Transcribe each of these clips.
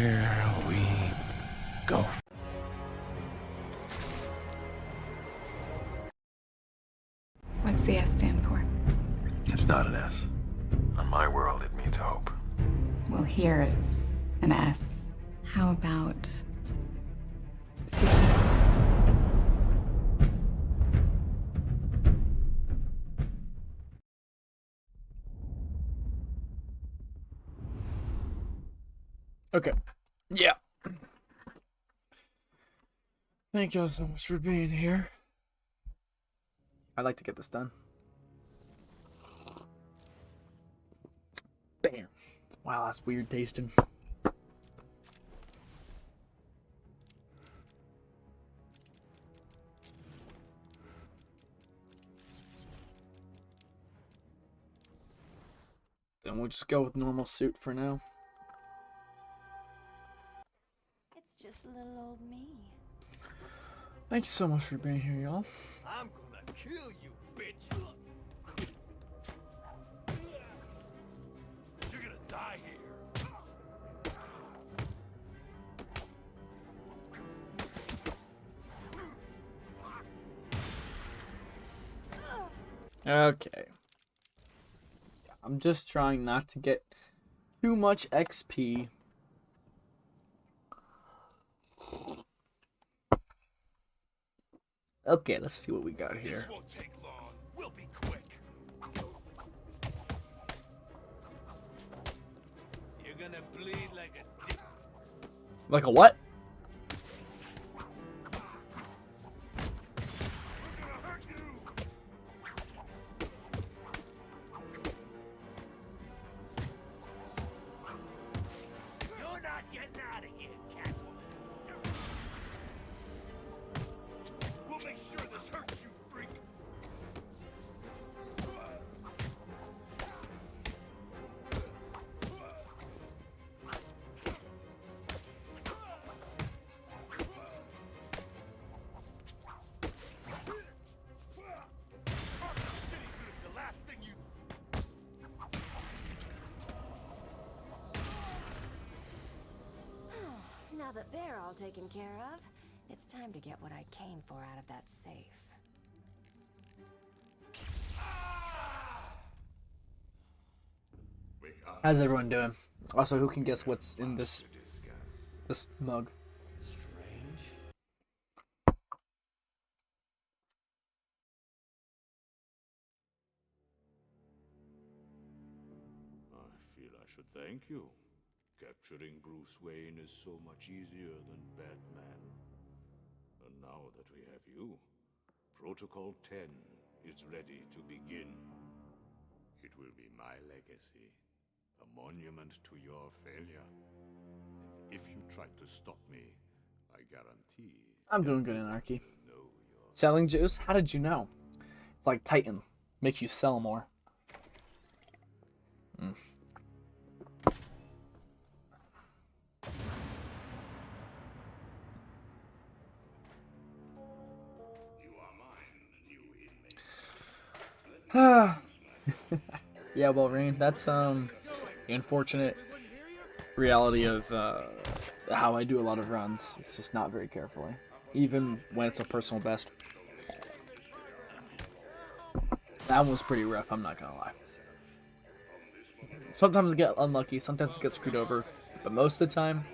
Here we go. What's the S stand for? It's not an S. On my world, it means hope. Well, here is an S. How about C? Okay. Yeah. Thank y'all so much for being here. I'd like to get this done. Bam. Wow, that's weird tasting. Then we'll just go with normal suit for now. It's just little old me. Thank you so much for being here, y'all. I'm gonna kill you, bitch. You're gonna die here. Okay. I'm just trying not to get too much XP. Okay, let's see what we got here. This won't take long. We'll be quick. You're gonna bleed like a dick. Like a what? You're not getting out of here, Catwoman. We'll make sure this hurts you, freak. Arkham City's gonna be the last thing you. Now that they're all taken care of, it's time to get what I came for out of that safe. How's everyone doing? Also, who can guess what's in this mug? I feel I should thank you. Capturing Bruce Wayne is so much easier than Batman. And now that we have you, Protocol 10 is ready to begin. It will be my legacy, a monument to your failure. And if you try to stop me, I guarantee... I'm doing good, Anarchy. you'll know your... Selling juice? How did you know? It's like Titan. Makes you sell more. Yeah, well, Rain, that's the unfortunate reality of how I do a lot of runs. It's just not very carefully, even when it's a personal best. That one was pretty rough, I'm not gonna lie. Sometimes I get unlucky, sometimes I get screwed over, but most of the time,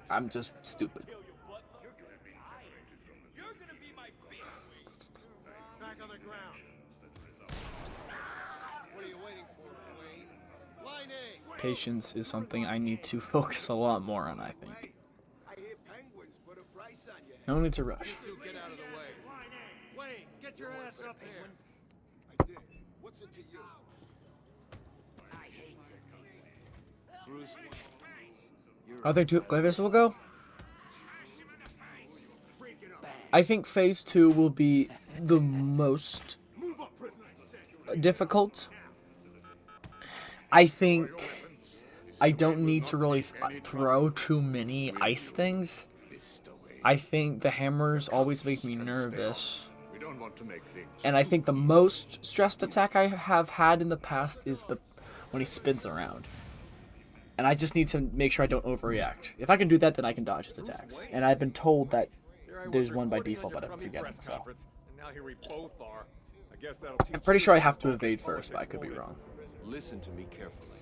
I'm just stupid. Back on the ground. What are you waiting for, Wayne? Line A. Patience is something I need to focus a lot more on, I think. I hear penguins put a price on you. No need to rush. You two get out of the way. Wayne, get your ass up here. I did. What's it to you? I hate Bruce. I think Glavis will go. I think phase 2 will be the most difficult. I think I don't need to really throw too many ice things. I think the hammers always make me nervous. We don't want to make things... And I think the most stressed attack I have had in the past is when he spins around. And I just need to make sure I don't overreact. If I can do that, then I can dodge his attacks. And I've been told that there's one by default, but I'm forgetting, so. I'm pretty sure I have to evade first, but I could be wrong. Listen to me carefully.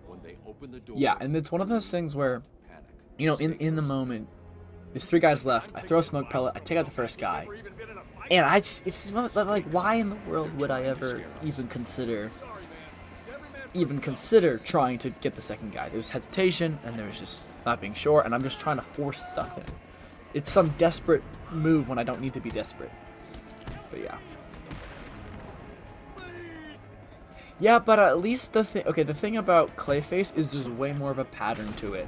When they open the door, Yeah, and it's one of those things where, you know, in the moment, there's 3 guys left. I throw a smoke pellet. I take out the first guy, and it's like, why in the world would I ever even consider trying to get the second guy? There was hesitation, and there was just not being sure, and I'm just trying to force stuff in. It's some desperate move when I don't need to be desperate. But yeah. Yeah, but at least the thing about Clayface is there's way more of a pattern to it.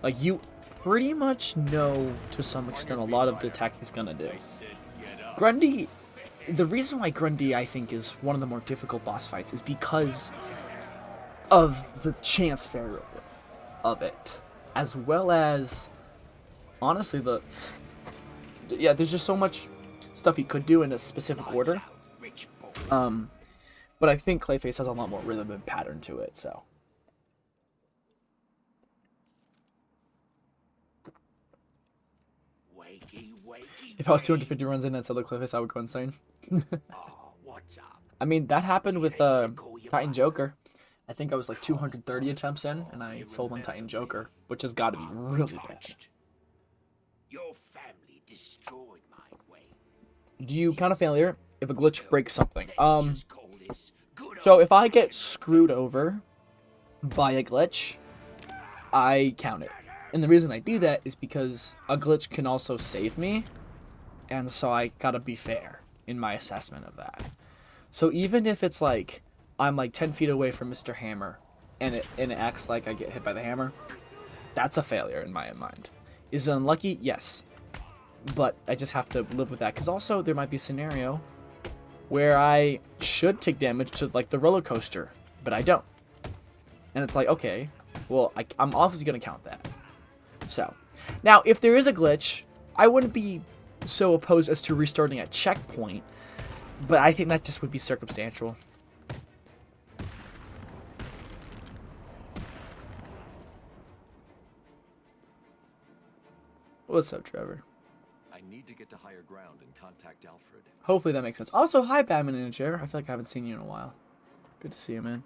Like, you pretty much know, to some extent, a lot of the attack he's gonna do. Grundy, the reason why Grundy, I think, is one of the more difficult boss fights is because of the chance variable of it. As well as, honestly, there's just so much stuff he could do in a specific order. But I think Clayface has a lot more rhythm and pattern to it, so. If I was 250 runs in and saw the Clayface, I would go insane. I mean, that happened with Titan Joker. I think I was like 230 attempts in, and I sold on Titan Joker, which has got to be really bad. Your family destroyed my way. Do you count a failure if a glitch breaks something? So if I get screwed over by a glitch, I count it. And the reason I do that is because a glitch can also save me, and so I gotta be fair in my assessment of that. So even if it's like, I'm like 10 feet away from Mr. Hammer, and it acts like I get hit by the hammer, that's a failure in my mind. Is it unlucky? Yes. But I just have to live with that, because also there might be a scenario where I should take damage to, like, the roller coaster, but I don't. And it's like, okay, well, I'm obviously going to count that. So, now, if there is a glitch, I wouldn't be so opposed as to restarting at checkpoint, but I think that just would be circumstantial. What's up, Trevor? I need to get to higher ground and contact Alfred. Hopefully that makes sense. Also, hi, Batman in a chair. I feel like I haven't seen you in a while. Good to see you, man.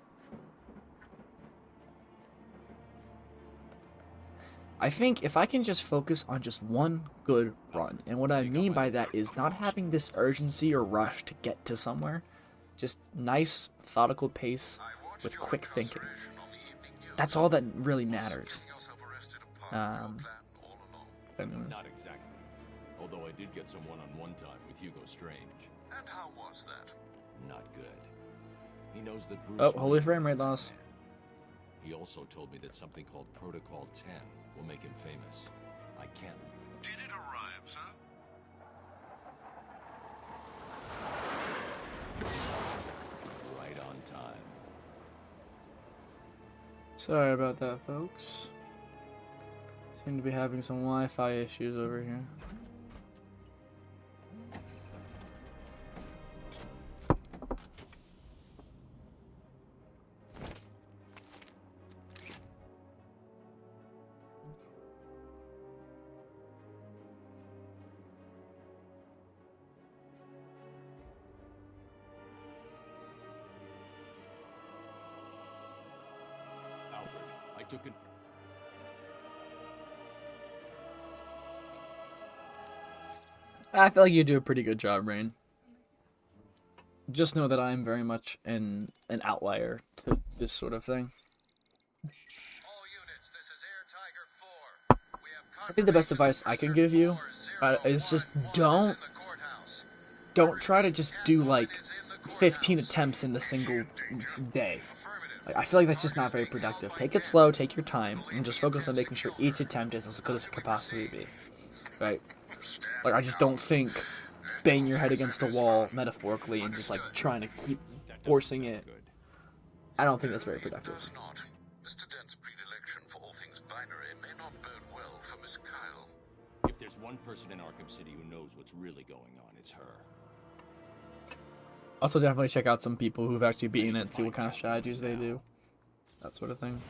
I think if I can just focus on just one good run, and what I mean by that is not having this urgency or rush to get to somewhere, just nice, methodical pace with quick thinking. That's all that really matters. Not exactly. Although I did get some one-on-one time with Hugo Strange. And how was that? Not good. He knows that Bruce... Oh, holy Wayne frame is rate the loss. man. He also told me that something called Protocol 10 will make him famous. I can't... Did it arrive, sir? Right on time. Sorry about that, folks. Seem to be having some Wi-Fi issues over here. Alfred, I took an... I feel like you do a pretty good job, Rain. Just know that I'm very much an outlier to this sort of thing. All units, this is Air Tiger 4. We have I think the best advice I can give you is just don't try to just do like 15 attempts in a single day. Like, I feel like that's just not very productive. Take it slow, take your time, and just focus on making sure each attempt is as good as it could possibly be. Right? Like, I just don't think bang your head against a wall metaphorically and just like trying to keep forcing it. I don't think that's very productive. Does not. Mr. Dent's predilection for all things binary may not bode well for Miss Kyle. If there's one person in Arkham City who knows what's really going on, it's her. Also, definitely check out some people who've actually beaten it and see what kind of strategies they do. That sort of thing.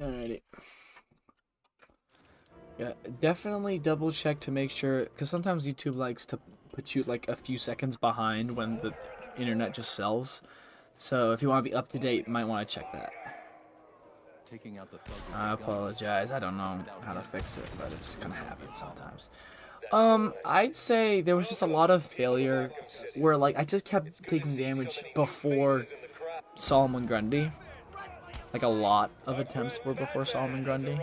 Alrighty. Yeah, definitely double check to make sure, because sometimes YouTube likes to put you like a few seconds behind when the internet just sells. So if you want to be up to date, you might want to check that. Taking out the thug with I the gun. apologize. I don't know how to fix it, but it's gonna happen sometimes. I'd say there was just a lot of failure where like I just kept taking damage before Solomon Grundy. Like a lot of attempts were before Solomon Grundy.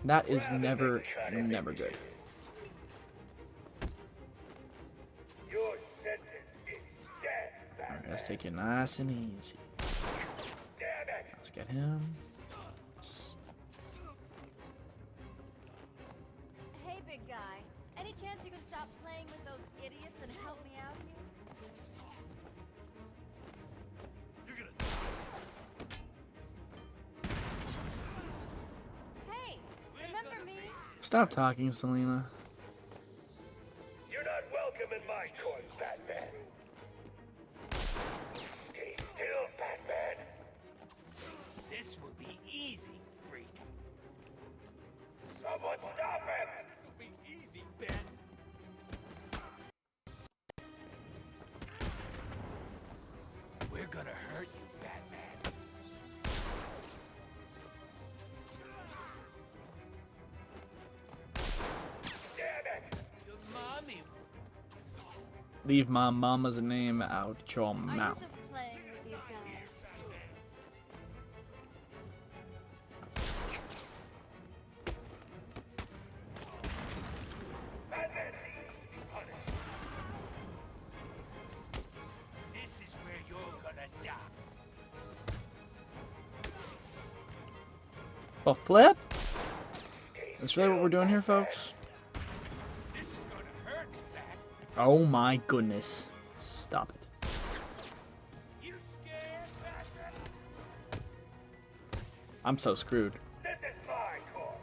That is never good. Alright, let's take it nice and easy. Let's get him. Hey, big guy. Any chance you can stop playing with those idiots and help me out here? Hey, remember me? Stop talking, Selena. You're not welcome in my court, Batman. Stay still, Batman. This will be easy, freak. Someone stop him! This will be easy, Ben. We're gonna hurt you, Batman. Damn it! Your mommy. Leave my mama's name out your Are you mouth. just playing with these guys? This is where you're gonna die. Well, flip? That's really what we're doing here, folks? This is gonna hurt, Bat. Oh my goodness. Stop it. You scared, Batman? I'm so screwed. This is my call.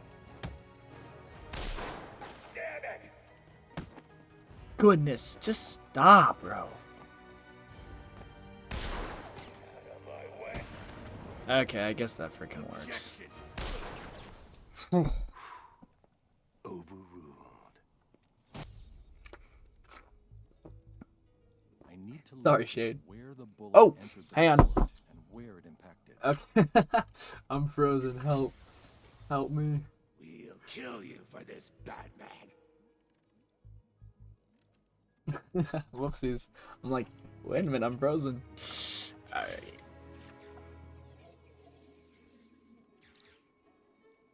Damn it! Goodness, just stop, bro. Out of my way. Okay, I guess that freaking works. Jackson. Overruled. I need to Sorry, look Shade. where the bullet Oh, entered the hang on. bullet and where it impacted. Okay. I'm frozen. Help. Help me. We'll kill you for this, Batman. Whoopsies. I'm like, wait a minute, I'm frozen. Alright.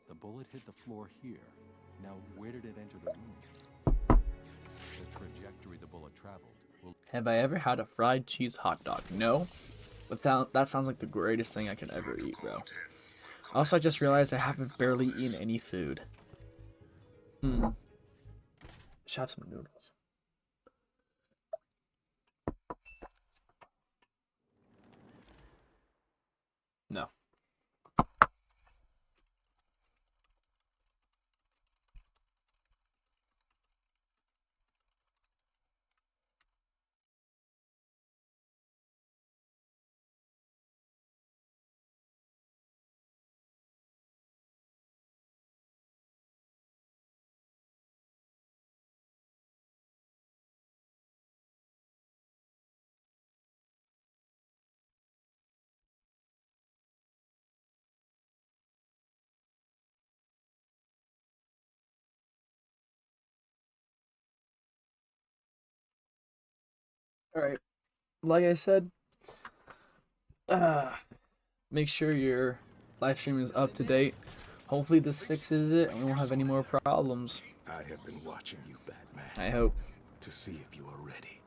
The bullet hit the floor here. Now, where did it enter the room? The trajectory the bullet traveled will Have I ever had a fried cheese hot dog? No. But that sounds like the greatest thing I could ever eat, bro. Also, I just realized I haven't barely eaten any food. Should have some noodles. No. Alright. Like I said, make sure your live stream is up to date. Hopefully this fixes it and we won't have any more problems. I have been watching you, Batman, I hope. to see if you are ready.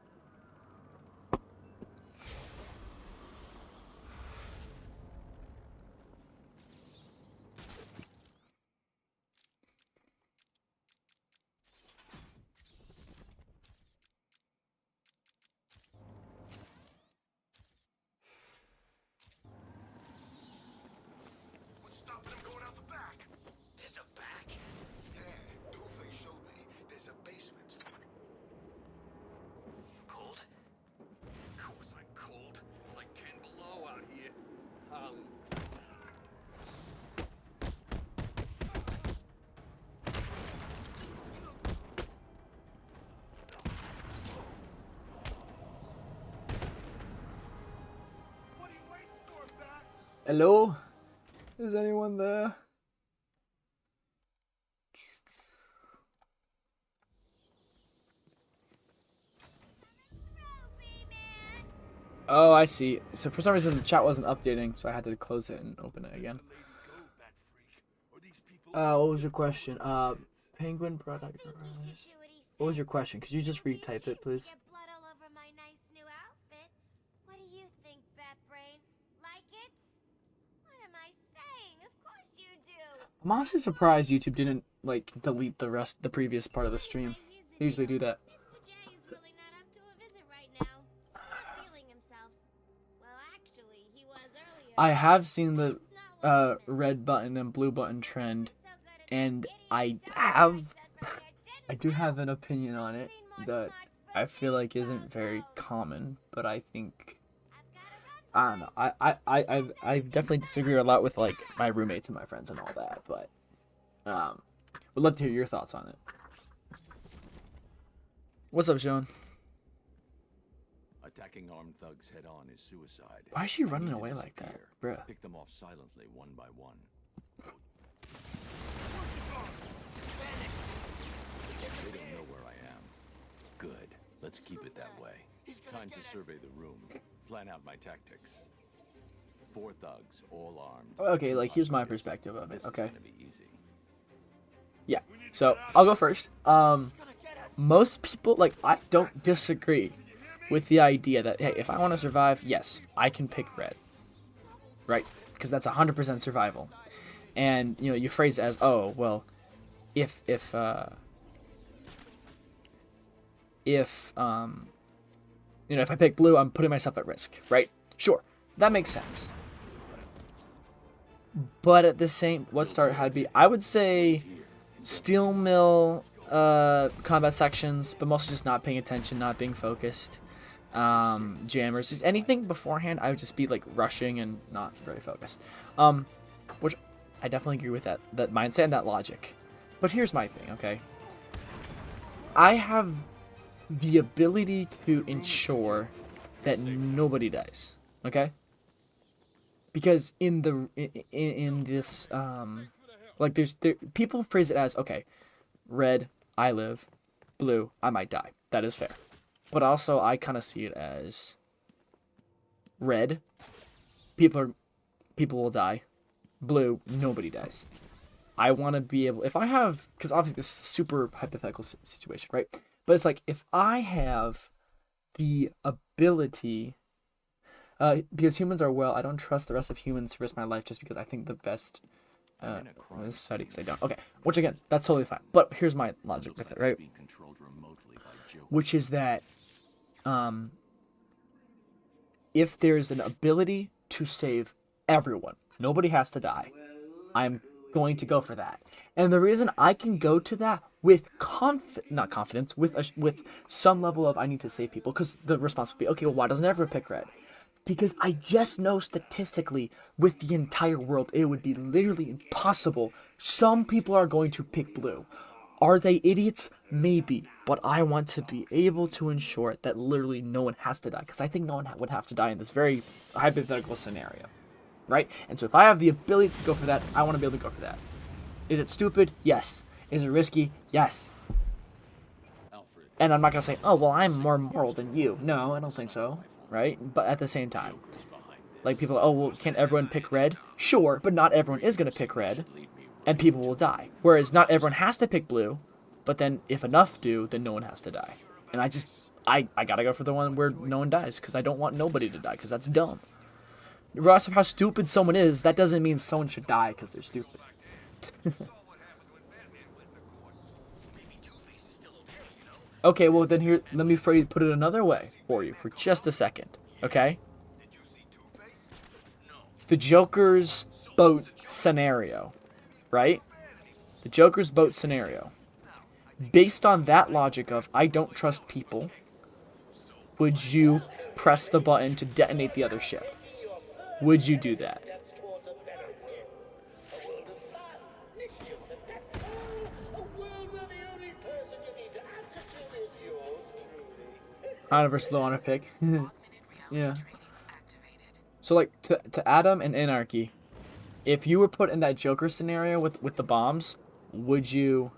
What's stopping him going out the back? There's a back? Yeah, Two-Face showed me. There's a basement. Cold? Of course I'm cold. It's like 10 below out here. Harlem. Hello? Is anyone there? Oh, I see. So for some reason the chat wasn't updating, so I had to close it and open it again. What was your question? Penguin product. What was your question? Could you just retype it, please? What do you think, Batbrain? Like it? What am I saying? Of course you do. I'm honestly surprised YouTube didn't like delete the previous part of the stream. They usually do that. Mr. J is really not up to a visit right now. Not feeling himself. Well, actually, he was earlier. I have seen the red button and blue button trend, and I do have an opinion on it that I feel like isn't very common, but I think I don't know. I definitely disagree a lot with like my roommates and my friends and all that, but would love to hear your thoughts on it. What's up, Sean? Attacking armed thugs head on is suicide. Why is she running away like that, bruh? Pick them off silently, one by one. They don't know where I am. Good. Let's keep it that way. Time to survey the room. Plan out my tactics. 4 thugs, all armed. Okay, like here's my perspective of it. This Okay. is gonna be easy. Yeah. So I'll go first. Most people like I don't disagree with the idea that hey, if I want to survive, yes, I can pick red. Right? Because that's 100% survival. And you know, you phrase it as, oh, well, if you know, if I pick blue, I'm putting myself at risk, right? Sure, that makes sense. But at the same, what start had be, I would say, steel mill combat sections, but mostly just not paying attention, not being focused. Jammers, just anything beforehand, I would just be like rushing and not very focused. Which I definitely agree with that mindset and that logic. But here's my thing, okay? I have the ability to ensure that nobody dies, okay? Because in this like people phrase it as, okay, red, I live, blue, I might die. That is fair. But also I kind of see it as red, people will die. Blue, nobody dies. I want to be able, if I have, because obviously this is a super hypothetical situation, right? But it's like, if I have the ability, because humans are, well, I don't trust the rest of humans to risk my life just because I think the best in this society, because I don't. Okay, which again, that's totally fine. But here's my logic with it, right? Which is that if there's an ability to save everyone, nobody has to die, I'm going to go for that. And the reason I can go to that with not confidence, with some level of I need to save people, because the response would be, okay, well, why doesn't everyone pick red? Because I just know statistically with the entire world, it would be literally impossible. Some people are going to pick blue. Are they idiots? Maybe. But I want to be able to ensure that literally no one has to die, because I think no one would have to die in this very hypothetical scenario. Right? And so if I have the ability to go for that, I want to be able to go for that. Is it stupid? Yes. Is it risky? Yes. And I'm not going to say, oh, well, I'm more moral than you. No, I don't think so. Right? But at the same time, like people, oh, well, can't everyone pick red? Sure, but not everyone is going to pick red, and people will die. Whereas not everyone has to pick blue, but then if enough do, then no one has to die. And I got to go for the one where no one dies, because I don't want nobody to die, because that's dumb. Regardless of how stupid someone is, that doesn't mean someone should die because they're stupid. Okay, well then here, let me put it another way for you for just a second, okay? The Joker's boat scenario, right? The Joker's boat scenario. Based on that logic of I don't trust people, would you press the button to detonate the other ship? Would you do that? 100% the honor pick. Yeah. So like to Adam and Anarchy, if you were put in that Joker scenario with the bombs, would you?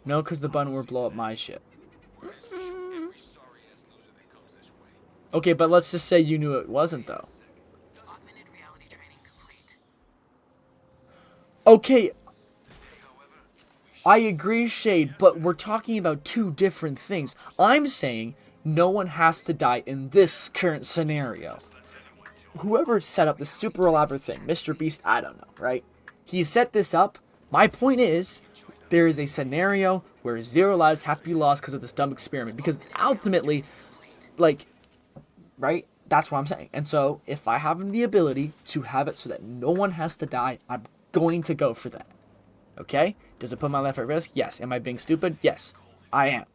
No, because the button would blow up my shit. Okay, but let's just say you knew it wasn't though. Okay, I agree, Shade, but we're talking about two different things. I'm saying no one has to die in this current scenario. Whoever set up this super elaborate thing, Mr. Beast, I don't know, right? He set this up. My point is, there is a scenario where 0 lives have to be lost because of this dumb experiment. Because ultimately, like, right? That's what I'm saying. And so, if I have the ability to have it so that no one has to die, I'm going to go for that. Okay? Does it put my life at risk? Yes. Am I being stupid? Yes. I am.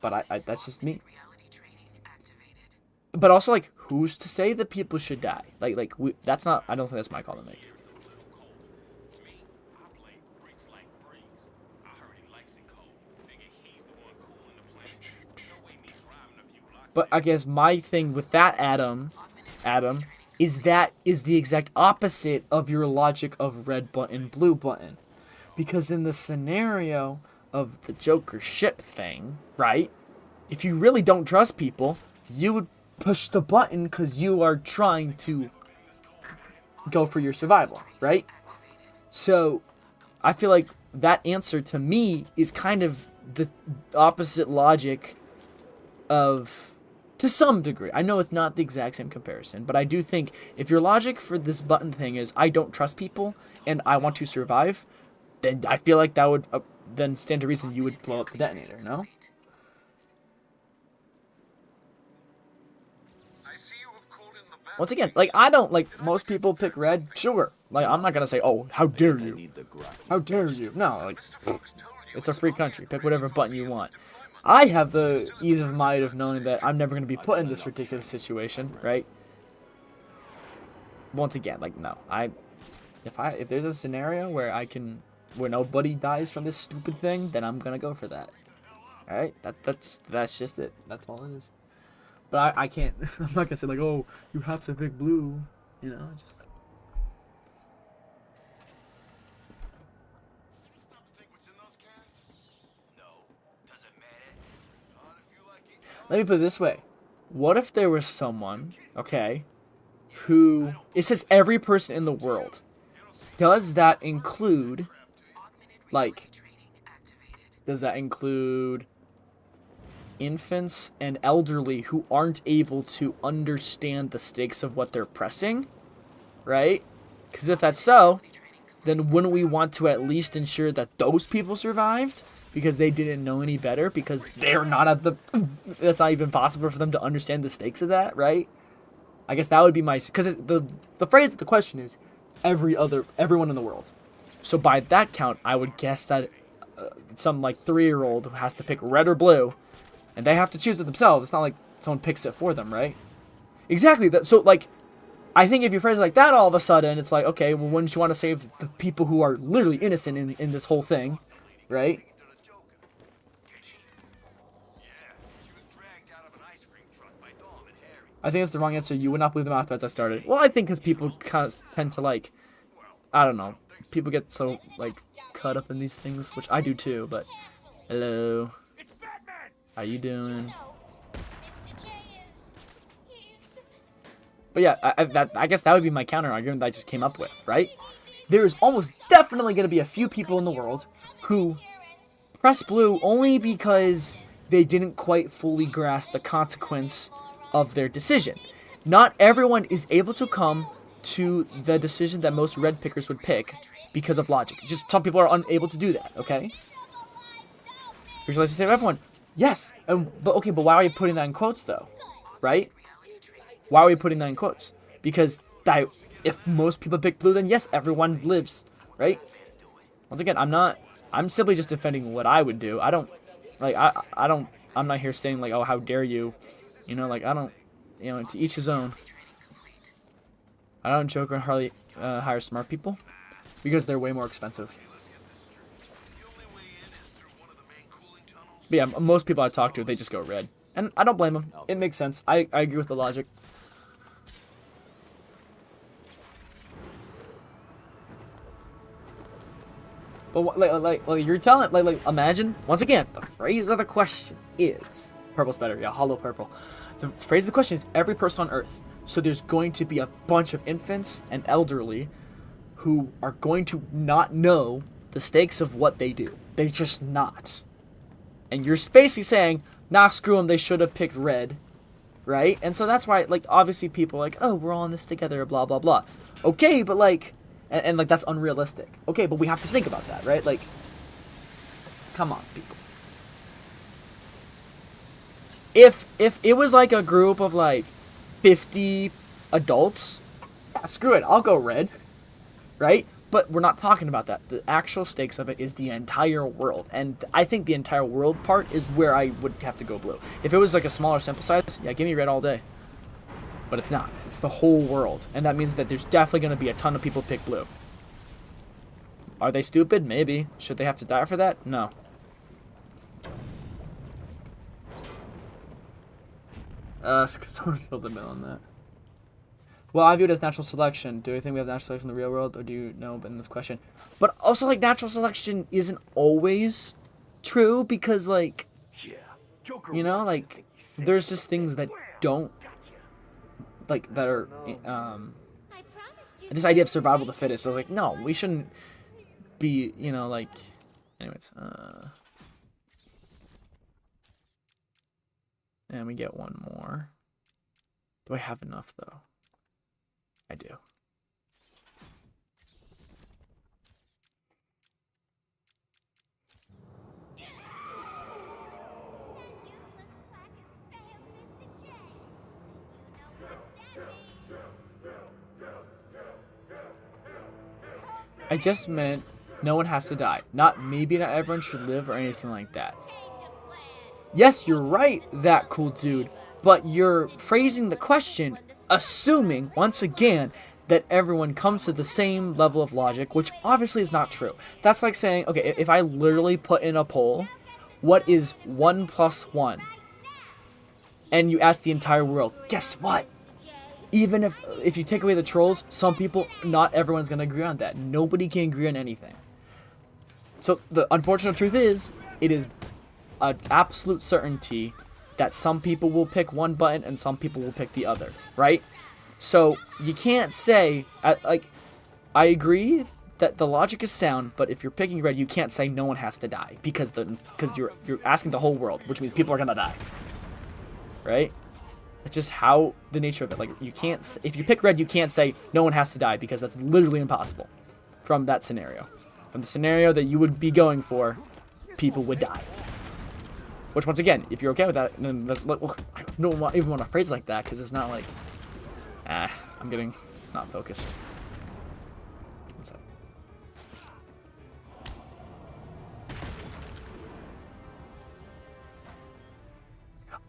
But I that's just me. But also, like, who's to say that people should die? That's not, I don't think that's my call to make. But I guess my thing with that, Adam, is that is the exact opposite of your logic of red button, blue button. Because in the scenario of the Joker ship thing, right? If you really don't trust people, you would push the button because you are trying to go for your survival, right? So I feel like that answer to me is kind of the opposite logic of, to some degree. I know it's not the exact same comparison, but I do think if your logic for this button thing is I don't trust people and I want to survive, then I feel like that would then stand to reason you would blow up the detonator, no? Once again, like, I don't, like, most people pick red, sure. Like, I'm not gonna say, oh, how dare you? How dare you? No, like, it's a free country. Pick whatever button you want. I have the ease of mind of knowing that I'm never gonna be put in this ridiculous situation, right? Once again, like, no. If there's a scenario where where nobody dies from this stupid thing, then I'm gonna go for that. Alright? That's just it. That's all it is. But I can't, I'm not gonna say like, oh, you have to pick blue, you know, just. Let me put it this way. What if there was someone, okay, who, it says every person in the world. Does that include, like, infants and elderly who aren't able to understand the stakes of what they're pressing, right? Because if that's so, then wouldn't we want to at least ensure that those people survived because they didn't know any better, because they're not at the, that's not even possible for them to understand the stakes of that, right? I guess that would be my, because the phrase of the question is everyone in the world. So by that count, I would guess that some like 3-year-old who has to pick red or blue, and they have to choose it themselves. It's not like someone picks it for them, right? Exactly. So, like, I think if you phrase it like that, all of a sudden, it's like, okay, well, wouldn't you want to save the people who are literally innocent in this whole thing, right? I think it's the wrong answer. You would not believe the math bets I started. Well, I think because people kind of tend to, like, I don't know. People get so, like, caught up in these things, which I do too, but hello. How you doing? But yeah, I guess that would be my counter argument that I just came up with, right? There is almost definitely going to be a few people in the world who press blue only because they didn't quite fully grasp the consequence of their decision. Not everyone is able to come to the decision that most red pickers would pick because of logic. Just some people are unable to do that, okay? Visualize to save everyone. Yes, but why are you putting that in quotes though, right? Why are we putting that in quotes? Because if most people pick blue, then yes, everyone lives, right? Once again, I'm simply just defending what I would do. I don't, like, I'm not here saying like, oh, how dare you, you know, like, I don't, you know, to each his own. I don't Joker and Harley hire smart people because they're way more expensive. But yeah, most people I talk to, they just go red. And I don't blame them. It makes sense. I agree with the logic. But like you're telling, like imagine once again, the phrase of the question is purple's better. Yeah, hollow purple. The phrase of the question is every person on Earth. So there's going to be a bunch of infants and elderly who are going to not know the stakes of what they do. They just not. And you're basically saying, nah, screw them. They should have picked red, right? And so that's why, like, obviously people are like, oh, we're all in this together, blah blah blah. Okay, but like. And like that's unrealistic. Okay, but we have to think about that, right? Like, come on, people. If it was like a group of like 50 adults, yeah, screw it, I'll go red, right? But we're not talking about that. The actual stakes of it is the entire world, and I think the entire world part is where I would have to go blue. If it was like a smaller sample size, yeah, give me red all day. But it's not. It's the whole world. And that means that there's definitely going to be a ton of people pick blue. Are they stupid? Maybe. Should they have to die for that? No. Someone filled the middle on that. Well, I view it as natural selection. Do you think we have natural selection in the real world? Or do you know in this question? But also, like, natural selection isn't always true because, like, you know, like, there's just things that don't like that are this idea of survival of the fittest. So like, no, we shouldn't be, you know, like, anyways, and we get one more. Do I have enough though? I do. I just meant no one has to die. Not maybe not everyone should live or anything like that. Yes, you're right, that cool dude. But you're phrasing the question assuming, once again, that everyone comes to the same level of logic, which obviously is not true. That's like saying, okay, if I literally put in a poll, what is 1 plus 1? And you ask the entire world, guess what? Even if you take away the trolls, some people, not everyone's going to agree on that. Nobody can agree on anything. So the unfortunate truth is, it is an absolute certainty that some people will pick one button and some people will pick the other, right? So you can't say, like, I agree that the logic is sound, but if you're picking red, you can't say no one has to die because you're asking the whole world, which means people are going to die, right? It's just how the nature of it. Like, you can't, if you pick red, you can't say no one has to die because that's literally impossible from that scenario. From the scenario that you would be going for, people would die. Which, once again, if you're okay with that, then look, I don't even want to phrase like that because it's not like, I'm getting not focused. What's up?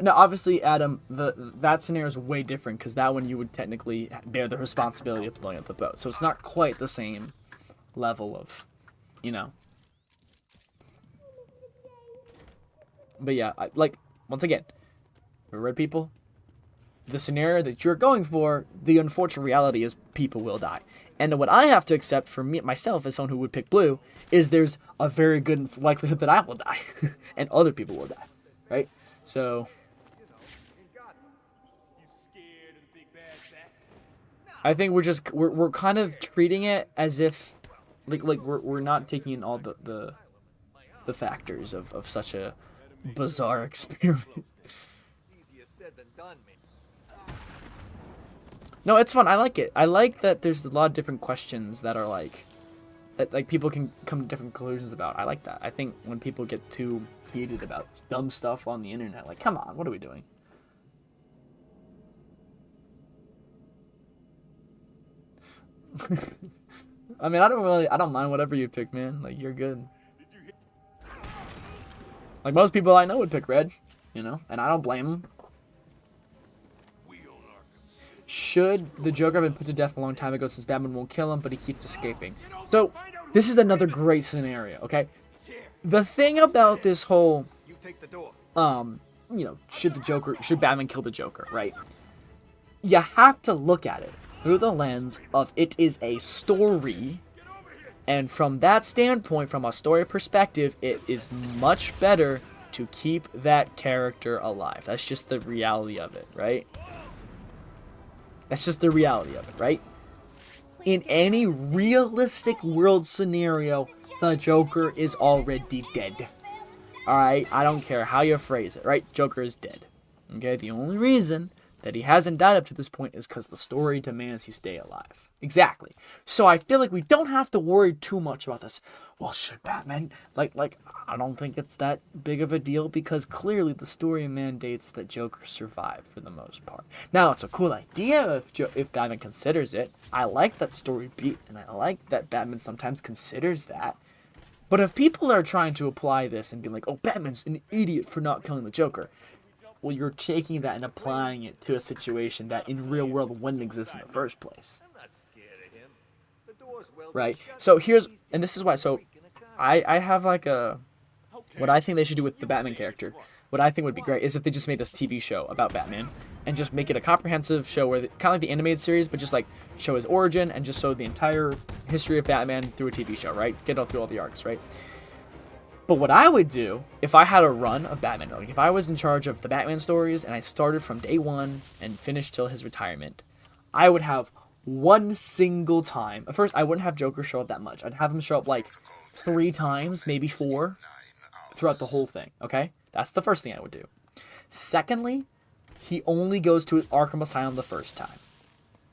Now, obviously, Adam, that scenario is way different because that one you would technically bear the responsibility of blowing up the boat. So it's not quite the same level of, you know. But yeah, like, once again, for red people, the scenario that you're going for, the unfortunate reality is people will die. And what I have to accept for me, myself, as someone who would pick blue, is there's a very good likelihood that I will die. And other people will die. Right? So I think we're kind of treating it as if like we're not taking in all the factors of such a bizarre experiment. Easier said than done, man. No, it's fun. I like it. I like that there's a lot of different questions that are like people can come to different conclusions about. I like that. I think when people get too heated about dumb stuff on the internet, like, come on, what are we doing? I mean, I don't mind whatever you pick, man. Like, you're good. Like, most people I know would pick red, you know, and I don't blame them. Should the Joker have been put to death a long time ago since Batman won't kill him, but he keeps escaping? So, this is another great scenario, okay? The thing about this whole, you know, should Batman kill the Joker, right? You have to look at it through the lens of it is a story And from that standpoint, from a story perspective, it is much better to keep that character alive. That's just the reality of it, right? That's just the reality of it, right? In any realistic world scenario, the Joker is already dead. Alright? I don't care how you phrase it, right? Joker is dead. Okay? The only reason that he hasn't died up to this point is because the story demands he stay alive. Exactly. So I feel like we don't have to worry too much about this. Well, should Batman... Like, I don't think it's that big of a deal because clearly the story mandates that Joker survive for the most part. Now, it's a cool idea if Batman considers it. I like that story beat, and I like that Batman sometimes considers that. But if people are trying to apply this and be like, oh, Batman's an idiot for not killing the Joker... Well, you're taking that and applying it to a situation that in real world wouldn't exist in the first place. Right? So here's, and this is why, so I have like a, what I think they should do with the Batman character, what I think would be great is if they just made a TV show about Batman and just make it a comprehensive show where, kind of like the animated series, but just like show his origin and just show the entire history of Batman through a TV show, right? Get all through all the arcs, right? But what I would do, if I had a run of Batman, like if I was in charge of the Batman stories and I started from day one and finished till his retirement, I would have one single time. At first, I wouldn't have Joker show up that much. I'd have him show up like 3 times, maybe 4, throughout the whole thing, okay? That's the first thing I would do. Secondly, he only goes to Arkham Asylum the first time.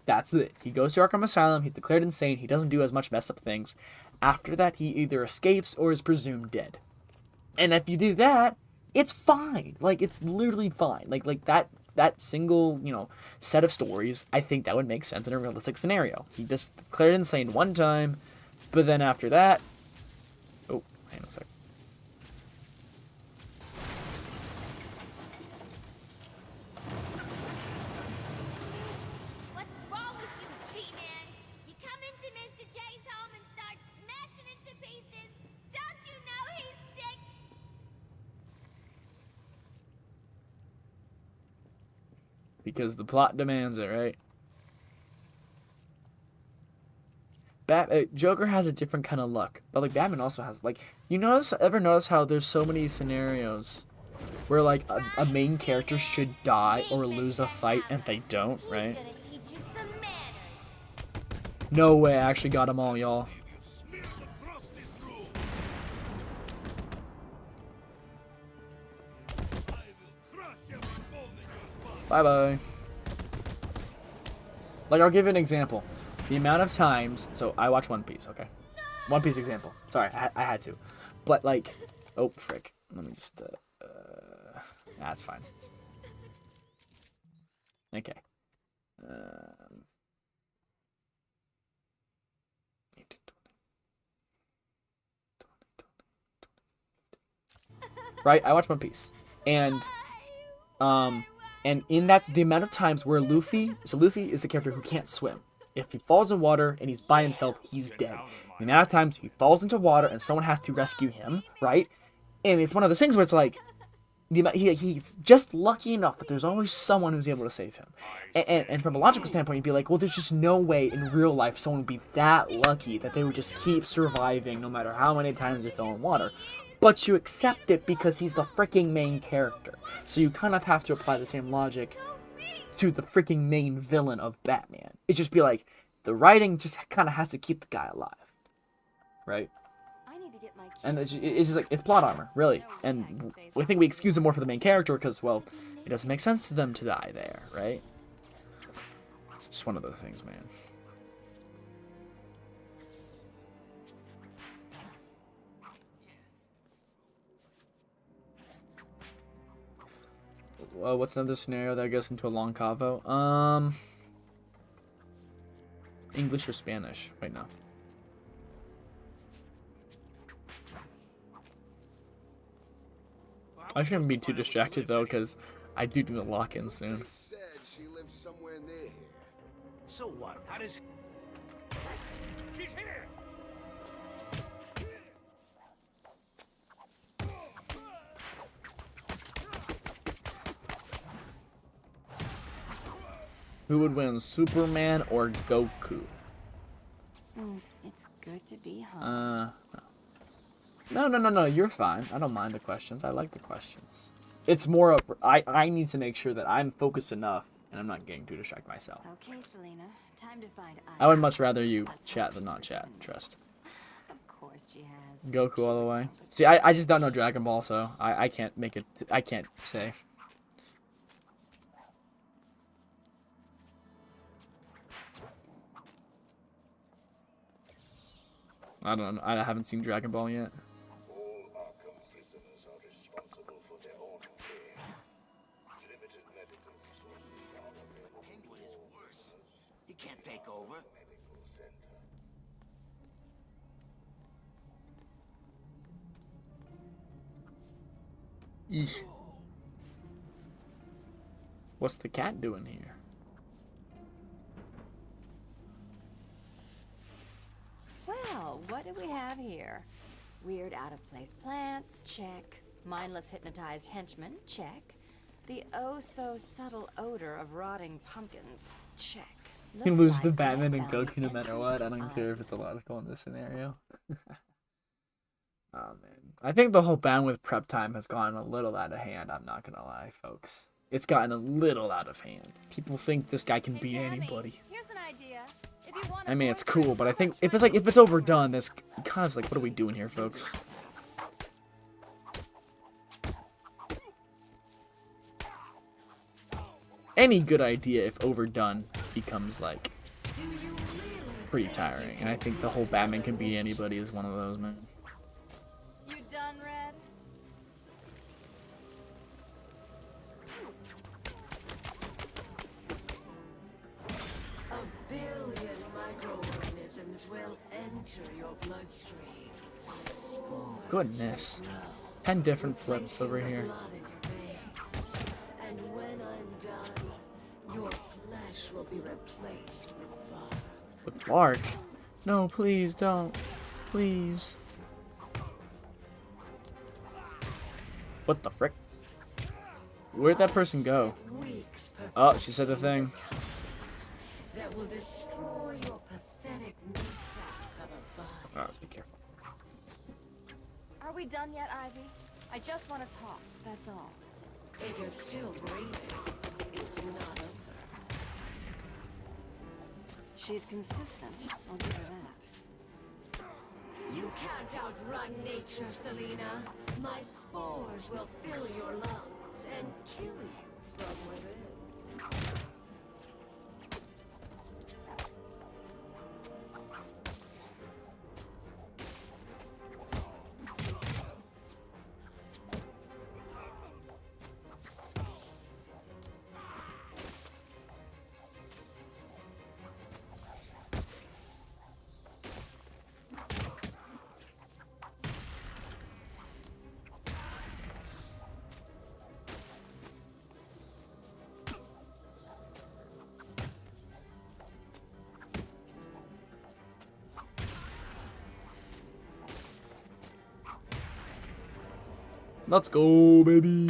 That's it. He goes to Arkham Asylum, he's declared insane, he doesn't do as much messed up things. After that, he either escapes or is presumed dead. And if you do that, it's fine. Like, it's literally fine. Like that single, set of stories, I think that would make sense in a realistic scenario. He just declared insane one time, but then after that... Oh, hang on a sec. What's wrong with you, G-Man? You come into Mr. J's home and start smashing it to pieces. Don't you know he's sick? Because the plot demands it, right? Joker has a different kind of luck, but like Batman also has, like, ever notice how there's so many scenarios where like a main character should die or lose a fight and they don't, right? He's gonna teach you some manners. No way, I actually got them all, y'all. Bye-bye. Like, I'll give you an example. The amount of times... So, I watch One Piece, okay? One Piece example. Sorry, I had to. But, like... Oh, frick. Let me just... That's fine. Okay. Right? I watch One Piece. And in that, the amount of times where Luffy is the character who can't swim. If he falls in water and he's by himself, he's dead. The amount of times he falls into water and someone has to rescue him, right? And it's one of those things where it's like, he's just lucky enough, but there's always someone who's able to save him. And from a logical standpoint, you'd be like, well, there's just no way in real life someone would be that lucky that they would just keep surviving no matter how many times they fell in water. But you accept it because he's the freaking main character. So you kind of have to apply the same logic to the freaking main villain of Batman. It just be like, the writing just kind of has to keep the guy alive. Right? I need to get my And it's just like, it's plot armor, really. And we think we excuse it more for the main character because, well, it doesn't make sense to them to die there, right? It's just one of those things, man. What's another scenario that goes into a long convo? English or Spanish? Wait, no. I shouldn't be too distracted though, because I do need to lock in soon. Said she lives somewhere near here. So what? How does... She's here! Who would win, Superman or Goku? It's good to be home. No. You're fine. I don't mind the questions. I like the questions. It's more of I need to make sure that I'm focused enough and I'm not getting too distracted myself. Okay, Selena, time to find I would much rather you chat than not chat. Trust. Of course she has. Goku all the way. See, I just don't know Dragon Ball, so I can't make it. I can't say. I don't know. I haven't seen Dragon Ball yet. All Arkham prisoners are responsible for their own care. Limited medical resources are available. Penguin is worse. He can't take over. Medical center. Yeesh. What's the cat doing here? Well, what do we have here? Weird out-of-place plants, check. Mindless hypnotized henchmen, check. The oh-so-subtle odor of rotting pumpkins, check. You Looks lose like the Batman and Batman Goku no matter what. I don't entrance care if it's illogical in this scenario. Oh man, I think the whole ban with prep time has gotten a little out of hand. I'm not gonna lie, folks. It's gotten a little out of hand. People think this guy can beat anybody. Here's an idea. If you want I mean, it's cool, but I think if it's overdone, this kind of is like, what are we doing here, folks? Any good idea, if overdone, becomes like pretty tiring. And I think the whole Batman can beat anybody is one of those, man. You done, Red? A billion microorganisms will enter your bloodstream. Goodness. 10 different flips over here. And when I'm done, your flesh will be replaced with bark. With bark? No, please don't. Please. What the frick? Where'd that person go? Oh, she said the thing. That will destroy your pathetic meat sack of a body. Oh, let's be careful. Are we done yet, Ivy? I just want to talk, that's all. If you're still breathing, it's not over. She's consistent, I'll give her that. You can't outrun nature, Selena. My spores will fill your lungs and kill you from within. Let's go, baby.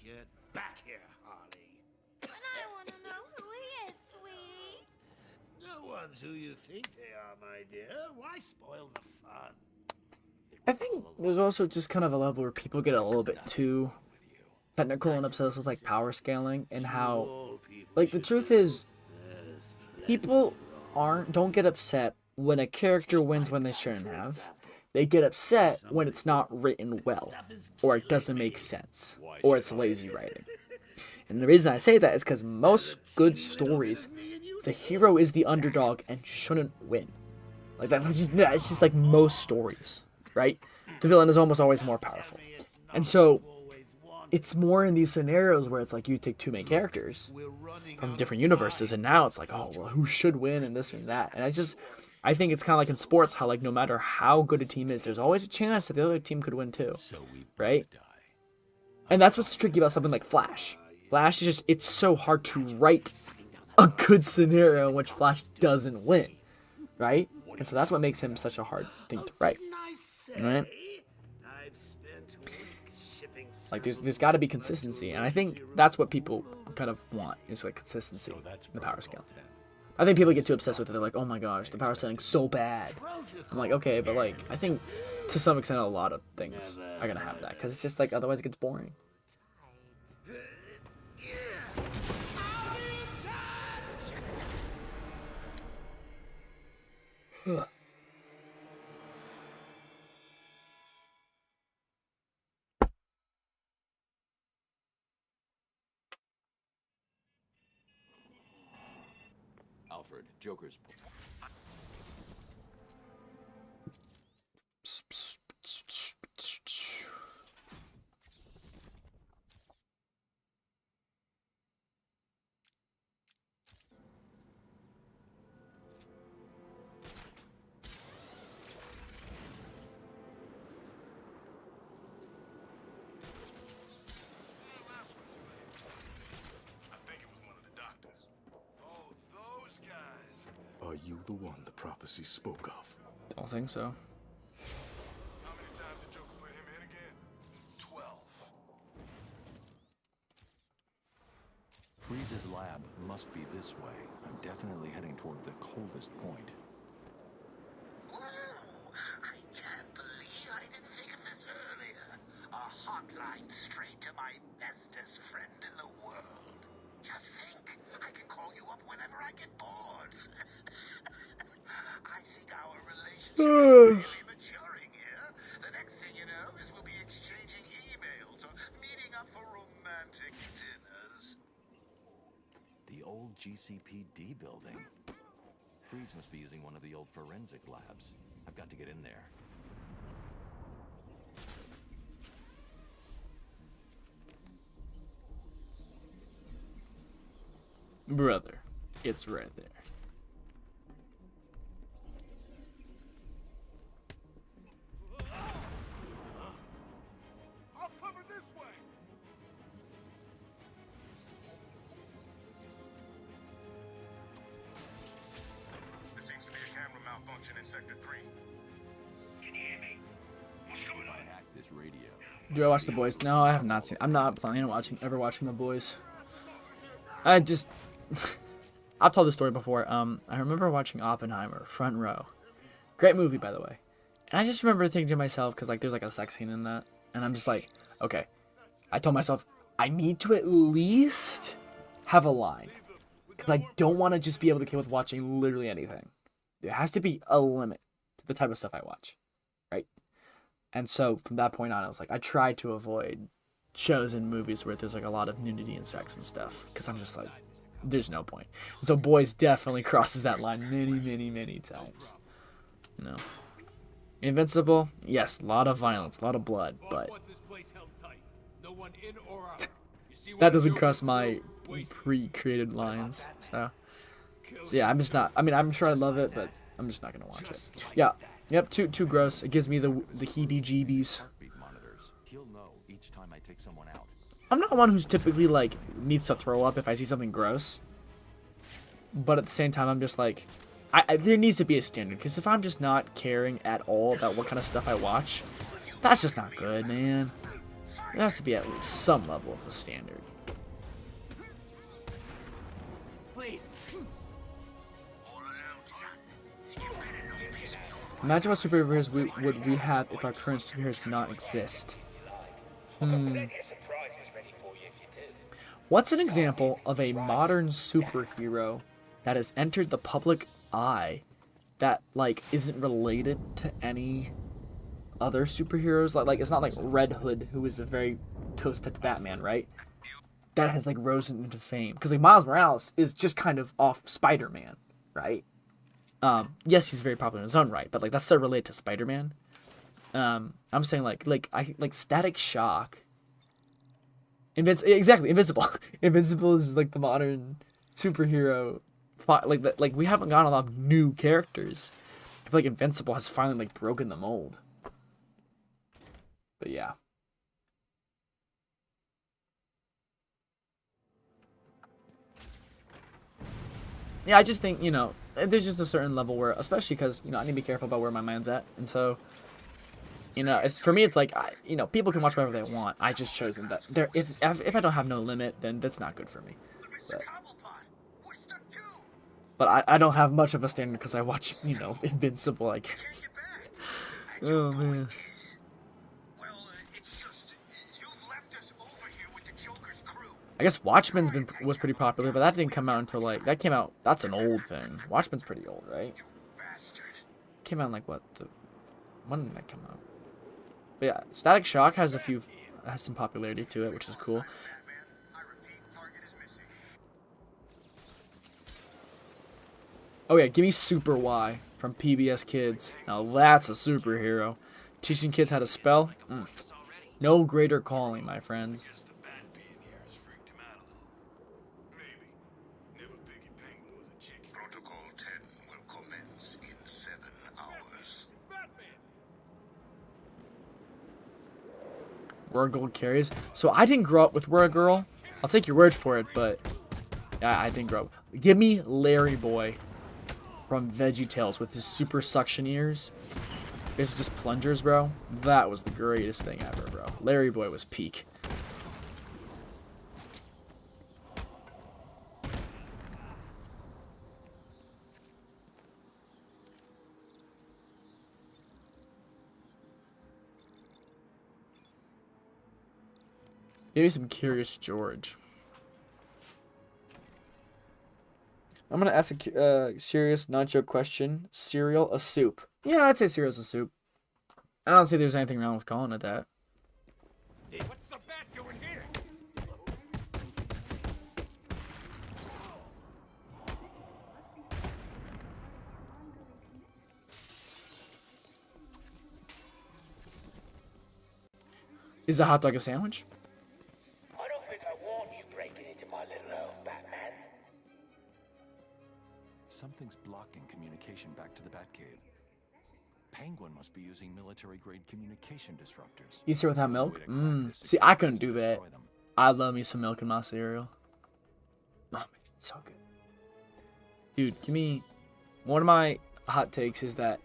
Get back here, Harley. And I want to know who he is, sweetie. No one's who you think they are, my dear. Why spoil the fun? I think there's also just kind of a level where people get a little bit too technical and obsessed with like power scaling and how, like, the truth is, people don't get upset when a character wins when they shouldn't have. They get upset when it's not written well, or it doesn't make sense, or it's lazy writing. And the reason I say that is because most good stories, the hero is the underdog and shouldn't win. Like that's just like most stories, right? The villain is almost always more powerful. And so it's more in these scenarios where it's like you take two main characters from different universes, and now it's like, oh, well, who should win and this and that. And I think it's kind of like in sports, how like no matter how good a team is, there's always a chance that the other team could win too, right? And that's what's tricky about something like Flash. Flash is just, it's so hard to write a good scenario in which Flash doesn't win, right? And so that's what makes him such a hard thing to write. Didn't I say right? I've spent weeks shipping Like there's got to be consistency, and I think that's what people kind of want is like consistency in the power scale. I think people get too obsessed with it. They're like, oh my gosh, the power setting's so bad. I'm like, okay, but like I think to some extent a lot of things are gonna have that because it's just like otherwise it gets boring. Alfred, Joker's. I think it was one of the doctors. Oh, those guys. Are you the one the prophecy spoke of? Don't think so. How many times did Joker put him in again? 12. Freeze's lab must be this way. I'm definitely heading toward the coldest point. I can't believe I didn't think of this earlier. A hotline straight to my bestest friend in the world. Just think, I can call you up whenever I get bored. I think our relationship is really maturing here. The next thing you know is we'll be exchanging emails or meeting up for romantic dinners. The old GCPD building. Freeze must be using one of the old forensic labs. I've got to get in there. Brother, it's right there. I'll cover this way. There seems to be a camera malfunction in Sector 3. Can you hear me? What's going on? I hacked this radio. Do I watch The Boys? No, I have not seen. I'm not planning on ever watching The Boys. I just, I've told this story before. I remember watching Oppenheimer, front row. Great movie, by the way. And I just remember thinking to myself, because like there's like a sex scene in that, and I'm just like, okay. I told myself I need to at least have a line, because I don't want to just be able to get with watching literally anything. There has to be a limit to the type of stuff I watch, right? And so from that point on, I was like, I try to avoid shows and movies where there's like a lot of nudity and sex and stuff, because I'm just like, there's no point. So Boys definitely crosses that line many times. You know, Invincible, yes, a lot of violence, a lot of blood, but that doesn't cross my pre-created lines. So yeah, I'm just not. I mean, I'm sure I love it, but I'm just not gonna watch it. Yeah, yep, too gross. It gives me the heebie-jeebies. Heartbeat monitors. He'll know each time I take someone out. I'm not one who's typically like needs to throw up if I see something gross, but at the same time, I'm just like, there needs to be a standard, because if I'm just not caring at all about what kind of stuff I watch, that's just not good, man. There has to be at least some level of a standard. Please. Imagine what superheroes would we have if our current superheroes did not exist. What's an example of a modern superhero that has entered the public eye that like isn't related to any other superheroes? Like it's not like Red Hood, who is a very toasted Batman, right? That has like risen into fame, because like Miles Morales is just kind of off Spider-Man, right? Yes, he's very popular in his own right, but like that's still related to Spider-Man. I'm saying like Static Shock. Exactly, Invincible. Invincible is like the modern superhero. Like we haven't gotten a lot of new characters. I feel like Invincible has finally like broken the mold. But yeah. Yeah, I just think, you know, there's just a certain level where, especially because, you know, I need to be careful about where my mind's at. And so, You know, it's for me. It's like you know, people can watch whatever they want. I just chosen that. There, if I don't have no limit, then that's not good for me. But I don't have much of a standard because I watch, you know, Invincible, I guess. Oh man. I guess Watchmen's was pretty popular, but that didn't come out until like that came out. That's an old thing. Watchmen's pretty old, right? Came out in, like what when did that come out? But yeah, Static Shock has some popularity to it, which is cool. Oh yeah, give me Super Y from PBS Kids. Now that's a superhero. Teaching kids how to spell? No greater calling, my friends. Protocol 10 will commence in 7 hours. Word Girl carries. So I didn't grow up with Word Girl. I'll take your word for it, but yeah, I didn't grow up. Give me Larry Boy from VeggieTales with his super suction ears. It's just plungers, bro. That was the greatest thing ever, bro. Larry Boy was peak. Maybe some Curious George. I'm gonna ask a serious, not-joke question. Cereal a soup? Yeah, I'd say cereal's a soup. I don't see there's anything wrong with calling it that. What's the bat doing here? Is a hot dog a sandwich? I don't think I want you breaking into my little home, Batman. Something's blocking communication back to the Batcave. Penguin must be using military-grade communication disruptors. Easter without milk? See, I couldn't do that. I love me some milk in my cereal. Oh, man, it's so good. Dude, give me... One of my hot takes is that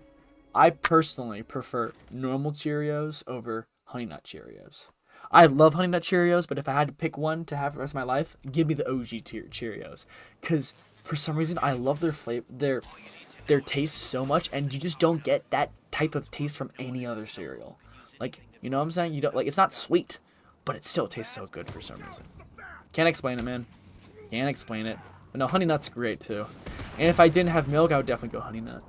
I personally prefer normal Cheerios over Honey Nut Cheerios. I love Honey Nut Cheerios, but if I had to pick one to have for the rest of my life, give me the OG Cheerios. Because for some reason, I love their flavor, their taste so much, and you just don't get that type of taste from any other cereal. Like, you know what I'm saying? You don't like, it's not sweet, but it still tastes so good for some reason. Can't explain it, man. Can't explain it. But no, Honey Nut's great too. And if I didn't have milk, I would definitely go Honey Nut.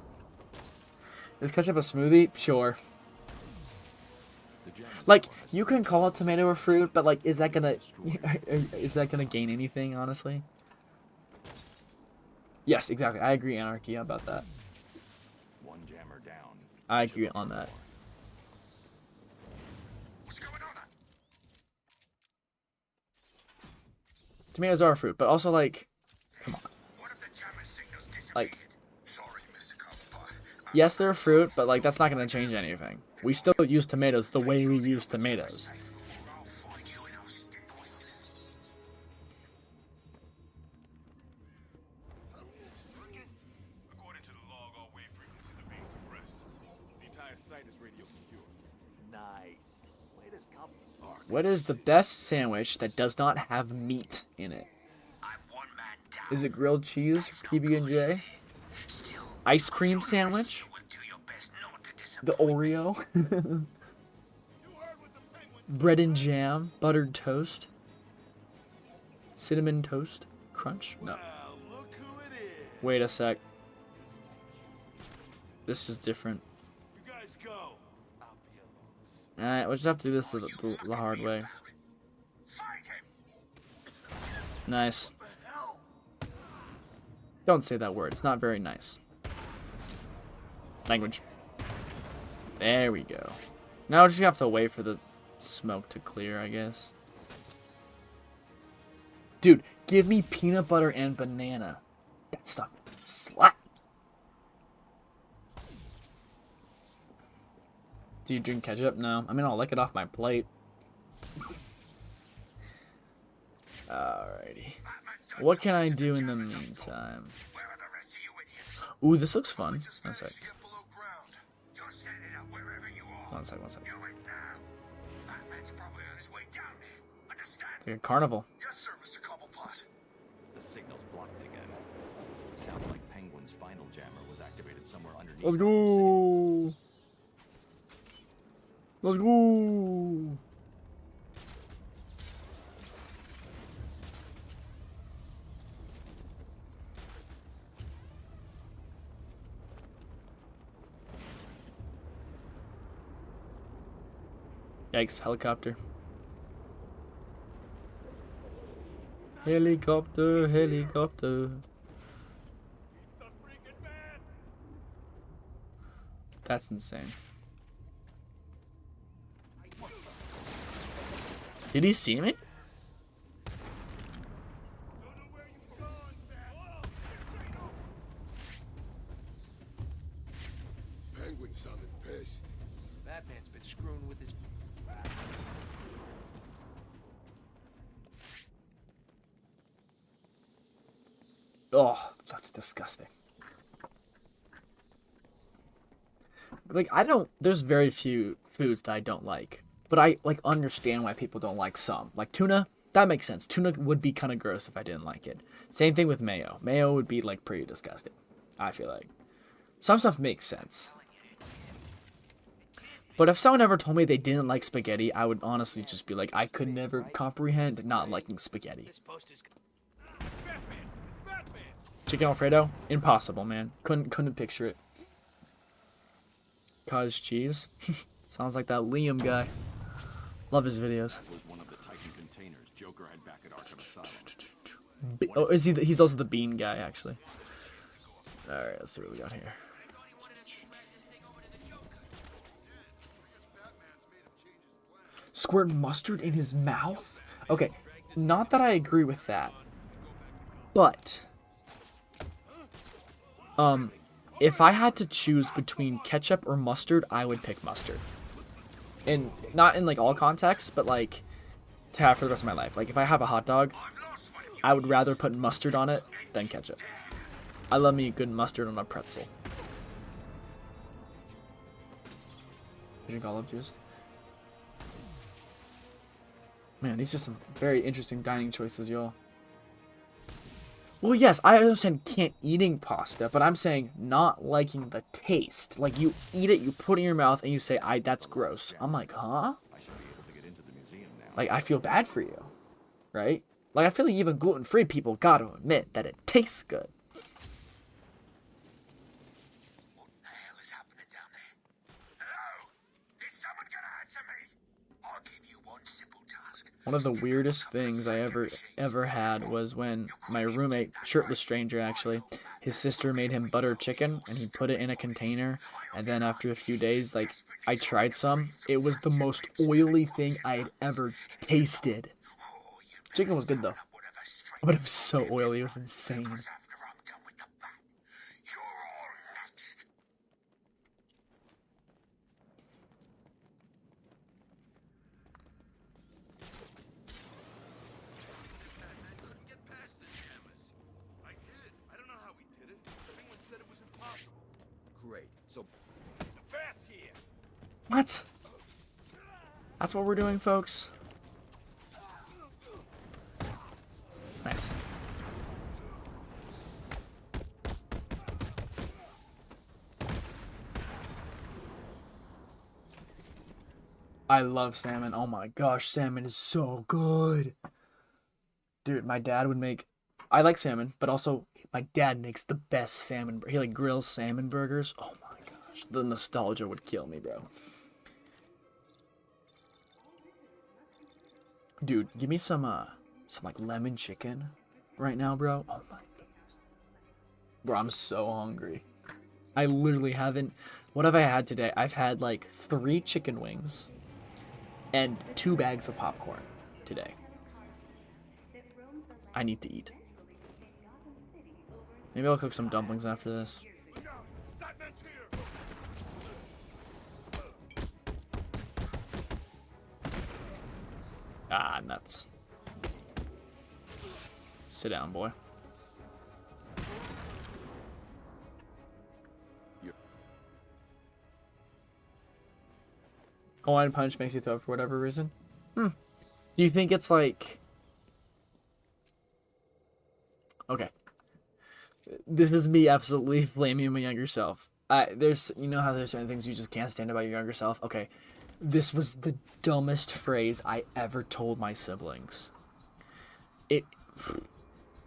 Is ketchup a smoothie? Sure. Like, you can call it tomato a fruit, but like, is that gonna gain anything, honestly? Yes, exactly. I agree, Anarchy, about that. One jammer down. I agree on that. What's going on? Tomatoes are a fruit, but also like, come on. What if the jammer signals disappeared? Like, Sorry, Mr. Cobblepot. yes, they're a fruit, but like, that's not gonna change anything. We still use tomatoes the way we use tomatoes. I'll find you and I'll stick poison in. According to the log, all wave frequencies are being suppressed. The entire site is radio secure. Nice. Way to come. What is the best sandwich that does not have meat in it? I'm one man down. Is it grilled cheese, PB&J, Still, ice cream sandwich, you will do your best not to disappoint. the Oreo, bread and jam, buttered toast, cinnamon toast, crunch? No. Well, look who it is. Wait a sec. This is different. You guys go. I'll be alone. Alright, we'll just have to do this the hard way. Fight him. Nice. Don't say that word. It's not very nice. Language. There we go. Now we just have to wait for the smoke to clear, I guess. Dude, give me peanut butter and banana. That stuff slaps. Do you drink ketchup? No. I mean, I'll lick it off my plate. Alrighty. What can I do in the meantime? Where are the rest of you idiots? Ooh, this looks fun. One sec. Get below ground. Just set it up wherever you are. One second. Do it now. Batman's probably on his way down there. Understand? It's like a carnival. Yes, sir, Mr. Cobblepot. The signal's blocked again. Sounds like Penguin's final jammer was activated somewhere underneath. Let's go. Let's go. Yikes, helicopter. Helicopter, helicopter. That's insane. Did he see me? Penguin sounded pissed. Batman's been screwing with his... Oh, that's disgusting. Like, I don't, there's very few foods that I don't like. But I, like, understand why people don't like some. Like tuna, that makes sense. Tuna would be kind of gross if I didn't like it. Same thing with mayo. Mayo would be, like, pretty disgusting, I feel like. Some stuff makes sense. But if someone ever told me they didn't like spaghetti, I would honestly just be like, I could never comprehend not liking spaghetti. Chicken Alfredo? Impossible, man. Couldn't picture it. Cottage cheese? Sounds like that Liam guy. Love his videos. That was one of the Titan containers Joker had back at Arkham Asylum. Oh, is he? He's also the bean guy, actually. All right, let's see what we got here. Squirt mustard in his mouth? Okay, not that I agree with that, but if I had to choose between ketchup or mustard, I would pick mustard. And not in like all contexts, but like to have for the rest of my life. Like if I have a hot dog, I would rather put mustard on it than ketchup. I love me a good mustard on a pretzel. You drink olive juice? Man, these are some very interesting dining choices, y'all. Well, yes, I understand can't eating pasta, but I'm saying not liking the taste. Like, you eat it, you put it in your mouth, and you say, that's gross. I'm like, huh? Like, I feel bad for you, right? Like, I feel like even gluten-free people gotta admit that it tastes good. What the hell is happening down there? Hello? Is someone gonna answer me? I'll give you one simple task. One of the weirdest things I ever had was when my roommate, shirtless stranger actually, his sister made him butter chicken and he put it in a container, and then after a few days, like, I tried some. It was the most oily thing I had ever tasted. Chicken was good though, but it was so oily, it was insane. After I'm done with the bat, you're all next. Batman couldn't get past the jammers. I did. I don't know how we did it. Penguin said it was impossible. Great. So, The bat's here. What? That's what we're doing, folks? Nice. I love salmon. Oh my gosh, salmon is so good. Dude, my dad would make... I like salmon, but also my dad makes the best salmon. He like grills salmon burgers. Oh my gosh. The nostalgia would kill me, bro. Dude, give me some like lemon chicken right now, bro. Oh my goodness. Bro, I'm so hungry. I literally haven't... What have I had today? I've had like 3 chicken wings and 2 bags of popcorn today. I need to eat. Maybe I'll cook some dumplings after this. Batman's here. Ah, nuts. Sit down, boy. Hawaiian Punch makes you throw up for whatever reason. Do you think it's like... Okay. This is me absolutely blaming my younger self. There's, you know how there's certain things you just can't stand about your younger self? Okay. This was the dumbest phrase I ever told my siblings.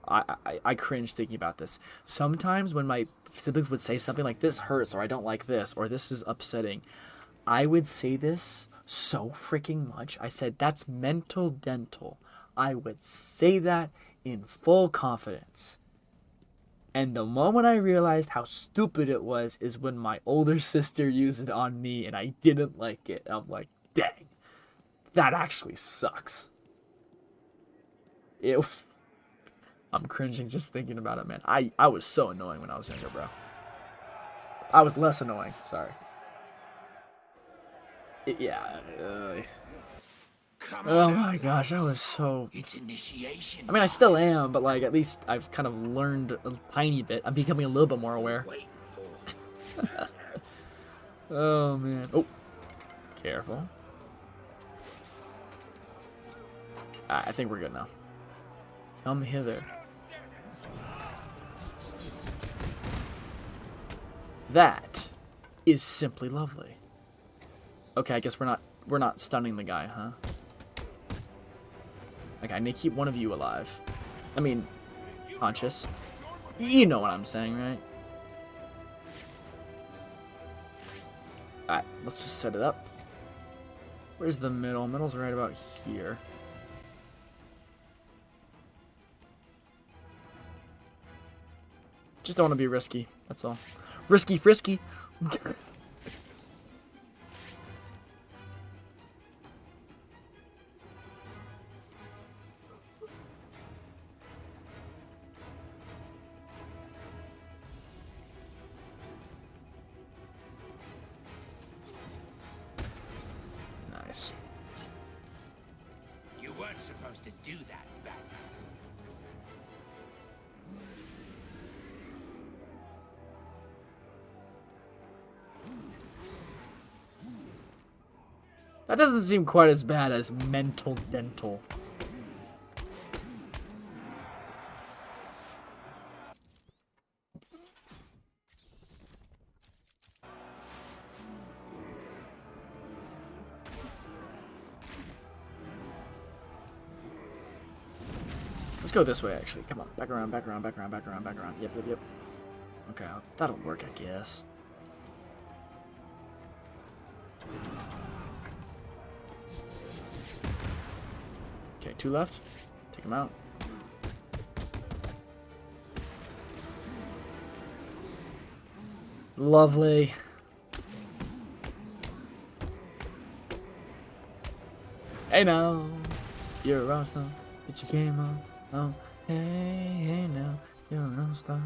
I cringe thinking about this. Sometimes when my siblings would say something like, this hurts, or I don't like this, or this is upsetting, I would say this so freaking much. I said, that's mental dental. I would say that in full confidence. And the moment I realized how stupid it was is when my older sister used it on me and I didn't like it. I'm like, dang, that actually sucks. I'm cringing just thinking about it, man. I was so annoying when I was younger, bro. I was less annoying, sorry. Oh my gosh, I was so... It's initiation. I mean, I still am, but like at least I've kind of learned a tiny bit. I'm becoming a little bit more aware. Oh man. Oh, careful. I think we're good now. Come hither. That is simply lovely. Okay, I guess we're not stunning the guy, huh? Okay, I need to keep one of you alive. I mean, conscious. You know what I'm saying, right? Alright, let's just set it up. Where's the middle? Middle's right about here. Just don't want to be risky, that's all. Risky frisky! Nice. You weren't supposed to do that, Batman. That doesn't seem quite as bad as mental dental. Let's go this way, actually. Come on. Back around, back around, back around, back around, back around. Yep, yep, yep. Okay, that'll work, I guess. Okay, 2 left. Take him out. Lovely. Hey now, you're awesome. Get your game on. Oh, hey now, you're an all-star.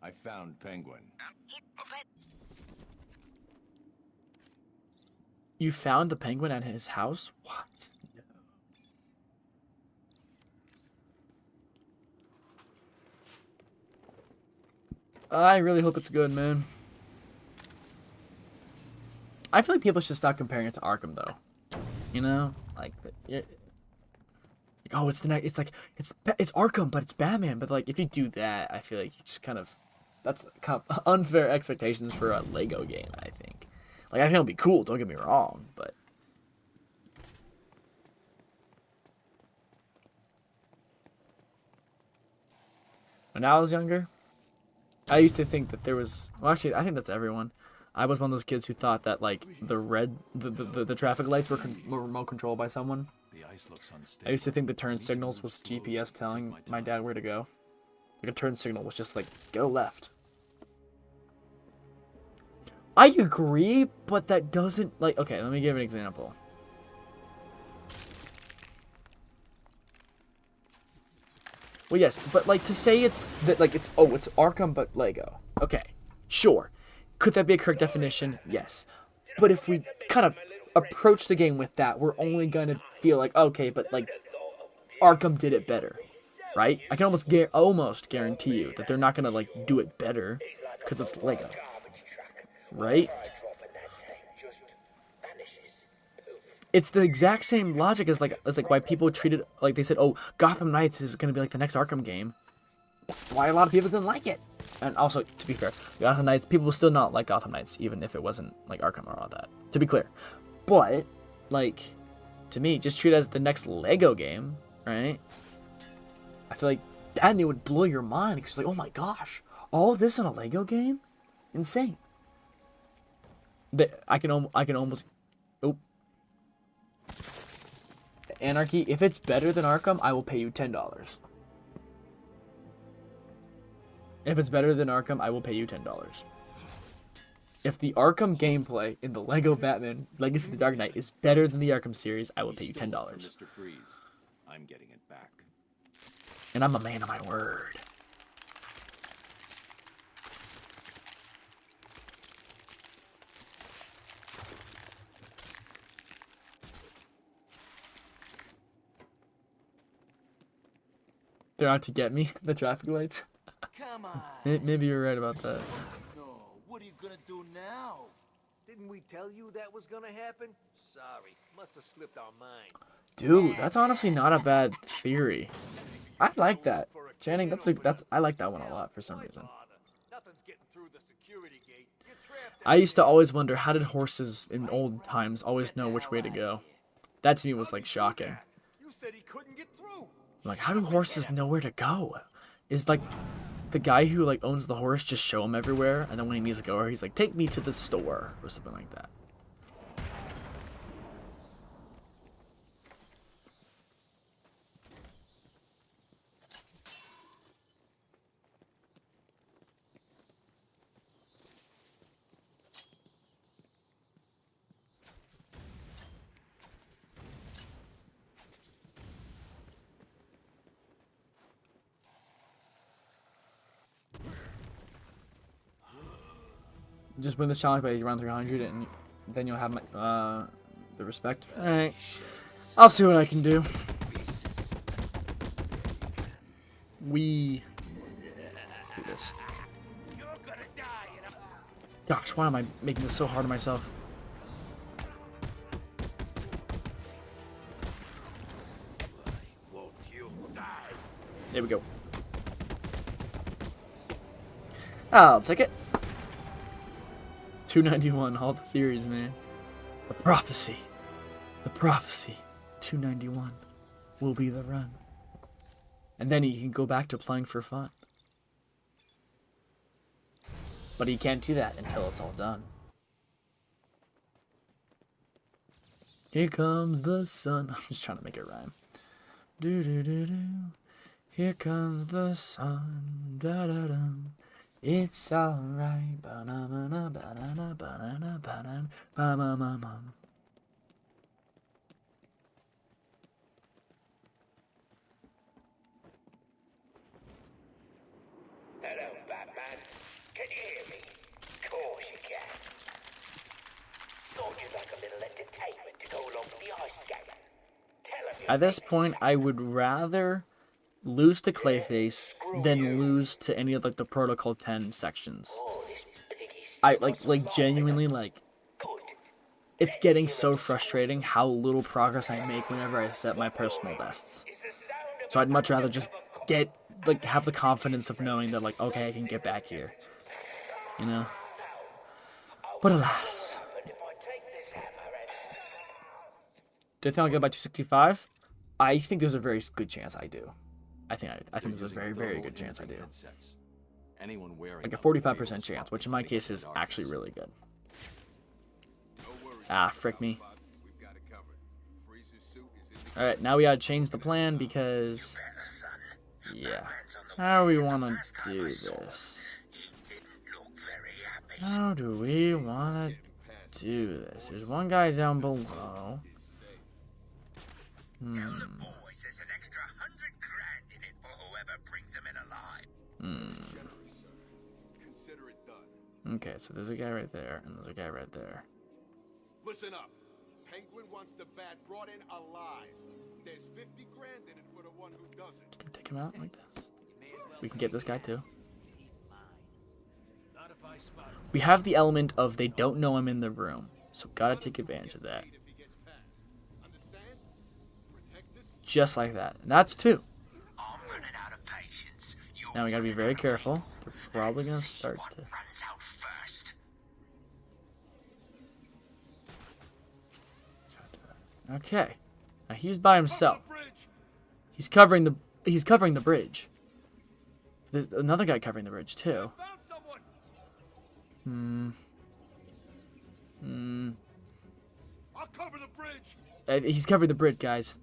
I found Penguin. You found the penguin at his house? What? I really hope it's good, man. I feel like people should stop comparing it to Arkham, though. You know, like, oh, it's the next. It's like it's Arkham, but it's Batman. But like, if you do that, I feel like you just kind of that's kind of unfair expectations for a Lego game. I think. Like, I think it'll be cool. Don't get me wrong, but. When I was younger, I used to think that there was... Well, actually, I think that's everyone. I was one of those kids who thought that, like, the traffic lights were remote controlled by someone. I used to think the turn signals was GPS telling my dad where to go. Like, a turn signal was just like, go left. I agree, but that doesn't... Like, okay, let me give an example. Well, yes, but like to say it's that like it's Arkham but Lego. Okay, sure. Could that be a correct definition? Yes. But if we kind of approach the game with that, we're only gonna feel like okay, but like Arkham did it better, right? I can almost guarantee you that they're not gonna like do it better because it's Lego, right? It's the exact same logic as like why people treated like they said, oh, Gotham Knights is gonna be like the next Arkham game. That's why a lot of people didn't like it. And also, to be fair, Gotham Knights, people will still not like Gotham Knights, even if it wasn't like Arkham or all that. To be clear, but like to me, just treat it as the next Lego game, right? I feel like that would blow your mind because like, oh my gosh, all this in a Lego game, insane. I can almost. Oh. Anarchy, if it's better than Arkham, I will pay you $10. If it's better than Arkham, I will pay you $10. If the Arkham gameplay in the Lego Batman Legacy of the Dark Knight is better than the Arkham series, I will pay you $10. Mr. Freeze. I'm getting it back. And I'm a man of my word. They're out to get me, the traffic lights. Come on. Maybe you're right about that. No, what are you gonna do now? Didn't we tell you that was gonna happen? Sorry, must have slipped our minds. Dude, that's honestly not a bad theory. I like that. Channing, I like that one a lot for some reason. Nothing's getting through the security gate. You're trapped I used to always wonder, how did horses in old times always know which way to go? That to me was like shocking. You said he couldn't get through. Like, how do horses know where to go? Is like the guy who like owns the horse just show him everywhere, and then when he needs to go, he's like, take me to the store or something like that. Just win this challenge by around 300, and then you'll have my the respect. All right, I'll see what I can do. Let's do this. Gosh, why am I making this so hard on myself? There we go. I'll take it. 291, all the theories, man. The prophecy. 291 will be the run. And then he can go back to playing for fun. But he can't do that until it's all done. Here comes the sun. I'm just trying to make it rhyme. Do do do do. Here comes the sun. Da da da. It's alright. Ba-na-na-na, ba-na-na, ba-na-na, ba-na-na, ba-ma-ma-ma. Hello, Batman. Can you hear me? Of course you can. Thought you'd like a little entertainment to go along with the ice game. Tell 'em At this point, I would rather lose to Clayface than lose to any of like the Protocol 10 sections. I like genuinely like. It's getting so frustrating how little progress I make whenever I set my personal bests. So I'd much rather just have the confidence of knowing that like, okay, I can get back here. You know? But alas. Do I think I'll get by 265? I think there's a very good chance I do. I think there's a very, very good chance I do. Like a 45% chance, which in my case is actually really good. Ah, frick me. Alright, now we gotta change the plan because... Yeah. How do we want to do this? How do we want to do this? There's one guy down below. Okay, so there's a guy right there, and there's a guy right there. Listen up. Penguin wants the bat brought in alive. There's 50 grand in it for the one who does it. Can we take him out like this? We can get this guy too. We have the element of they don't know I'm in the room, so gotta take advantage of that. Just like that. And that's 2. I'm running out of patience. Now we gotta be very careful. They're probably gonna start What to... runs out first? Okay. Now he's by himself. He's covering the bridge. There's another guy covering the bridge too. I'll cover the bridge. He's covering the bridge, guys.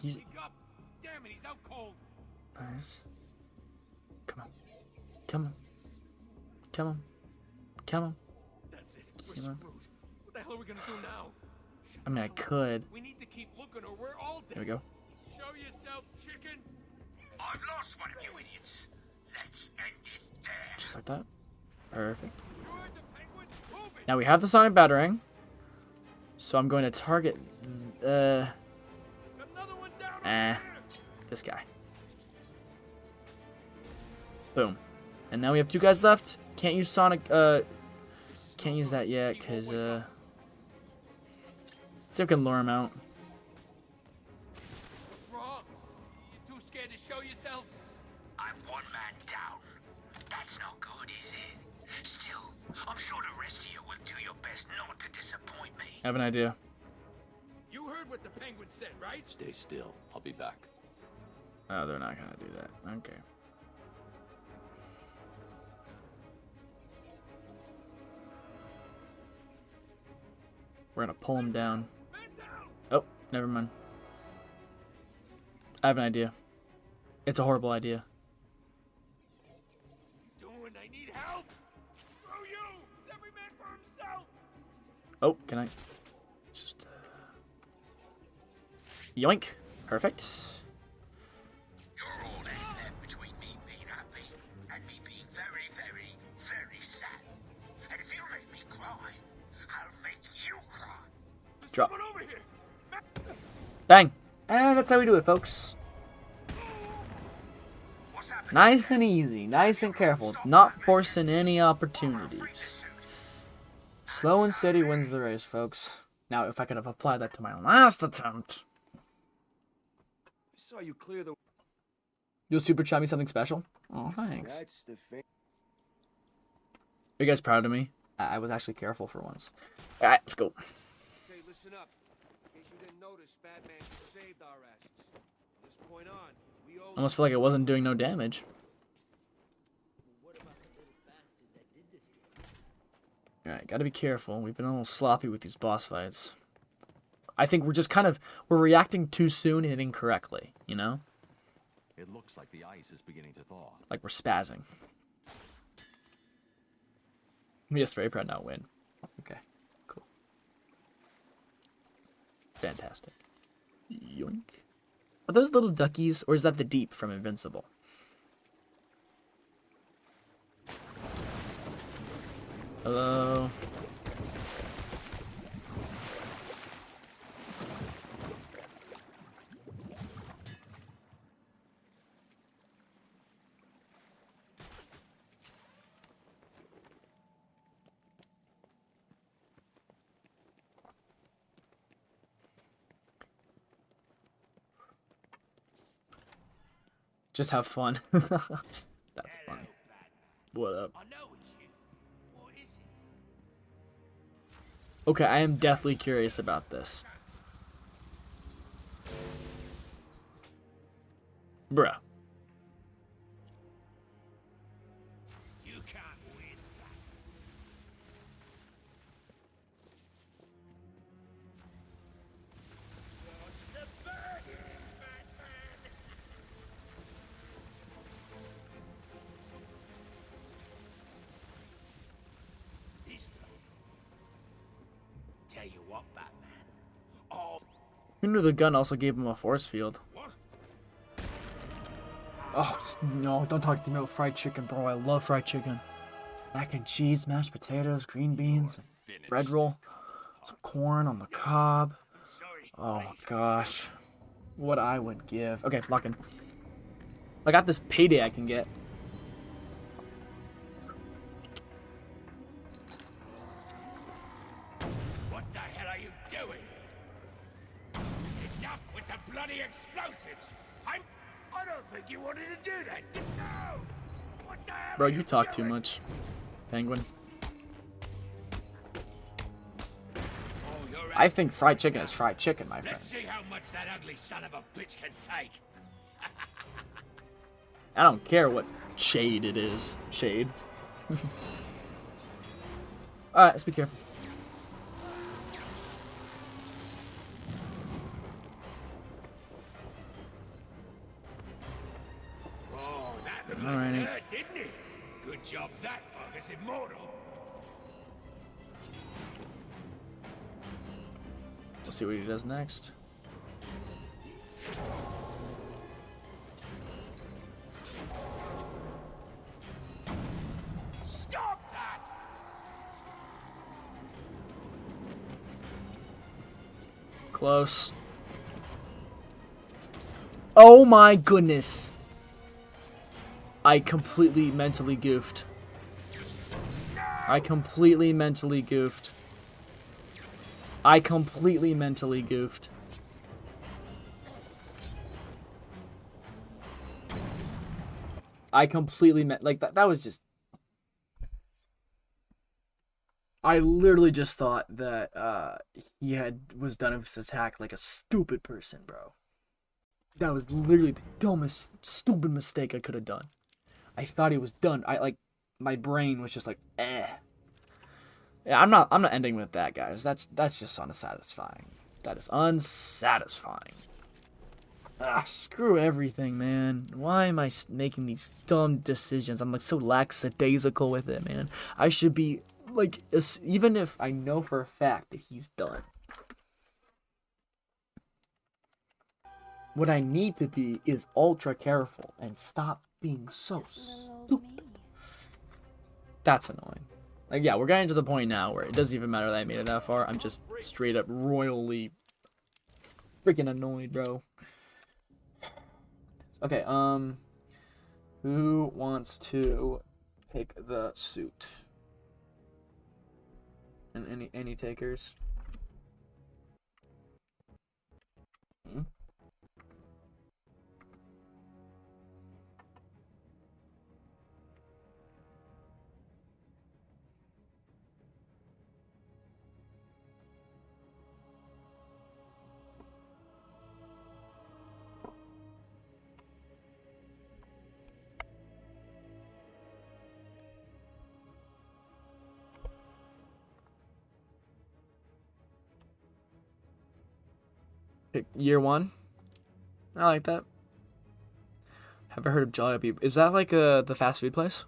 He's... Damn it, he's out cold. Nice. Come on. Come on. Come on. Come on. That's it. We're We're screwed. What the hell are we gonna do now? I mean, I could. We need to keep looking or we're all dead. There we go. Show yourself, chicken. I've lost one of you idiots. Let's end it there. Just like that. Perfect. You heard the penguin? Move it. Now we have the sonic battering. So I'm going to target Another one down over this guy. Boom. And now we have 2 guys left. Can't use sonic can't use that yet cuz still can lure him out. What's wrong? You too scared to show yourself? I'm one man down. That's not good, is it? Still, I'm sure the rest of you will do your best not to disappoint me. I have an idea. You heard what the penguin said, right? Stay still. I'll be back. Oh, they're not gonna do that. Okay. We're gonna pull him down. Oh, never mind. I have an idea. It's a horrible idea. Doing, I need help. Screw you. It's every man for himself. Oh, can I just yoink. Perfect. You're all that's left between me being happy and me being very, very, very sad. And if you make me cry, I'll make you cry. There's Drop. someone over here. Bang. And that's how we do it, folks. What's happening? Nice and easy, nice and careful, not forcing any opportunities. Slow and steady wins the race, folks. Now, if I could have applied that to my last attempt. I saw you clear the... You'll super chat me something special? Oh, thanks. That's the thing. Are you guys proud of me? I was actually careful for once. Alright, let's go. Okay, listen up. In case you didn't notice, Batman just saved our asses. From this point on, we owe... I almost feel like I wasn't doing no damage. Alright, gotta be careful. We've been a little sloppy with these boss fights. I think we're just we're reacting too soon and incorrectly, you know? It looks like the ice is beginning to thaw. Like we're spazzing. I'm just very proud not win. Okay, cool. Fantastic. Yoink. Are those little duckies, or is that the Deep from Invincible? Hello. Just have fun. That's funny. What up? Okay, I am deathly curious about this. Bruh. You can't win. Step back, Batman. He's... Tell you what, Batman. Oh. Who knew the gun also gave him a force field? What? Oh, no, don't talk to me about fried chicken, bro. I love fried chicken. Mac and cheese, mashed potatoes, green beans, bread roll. Some corn on the cob. Oh gosh. What I would give. Okay, lock in. I got this payday I can get. What the hell are you doing? Enough with the bloody explosives! I don't think you wanted to do that. No! What the hell Bro, are you you talk too doing? much. Penguin. Oh, you're I think fried chicken is fried chicken, my friend. Let's see how much that ugly son of a bitch can take. I don't care what shade it is. Shade. Alright, let's be careful. Oh, that looked All like right. it hurt, didn't it? Good job that bug is immortal. We'll see what he does next. Stop that! Close. Oh my goodness. I completely mentally goofed. I completely mentally goofed. I completely mentally goofed. I completely like that was just I literally just thought that he was done with his attack like a stupid person, bro. That was literally the dumbest, stupid mistake I could have done. I thought he was done. My brain was just like, eh. Yeah, I'm not ending with that, guys. That's just unsatisfying. That is unsatisfying. Ah, screw everything, man. Why am I making these dumb decisions? I'm like so lackadaisical with it, man. I should be like, even if I know for a fact that he's done. What I need to be is ultra careful and stop being so stupid. That's annoying. Like, yeah, we're getting to the point now where it doesn't even matter that I made it that far. I'm just straight up royally freaking annoyed, bro. Okay, who wants to pick the suit? And any takers? Hmm? Pick year one. I like that. Have I heard of Jollibee? Is that like the fast food place?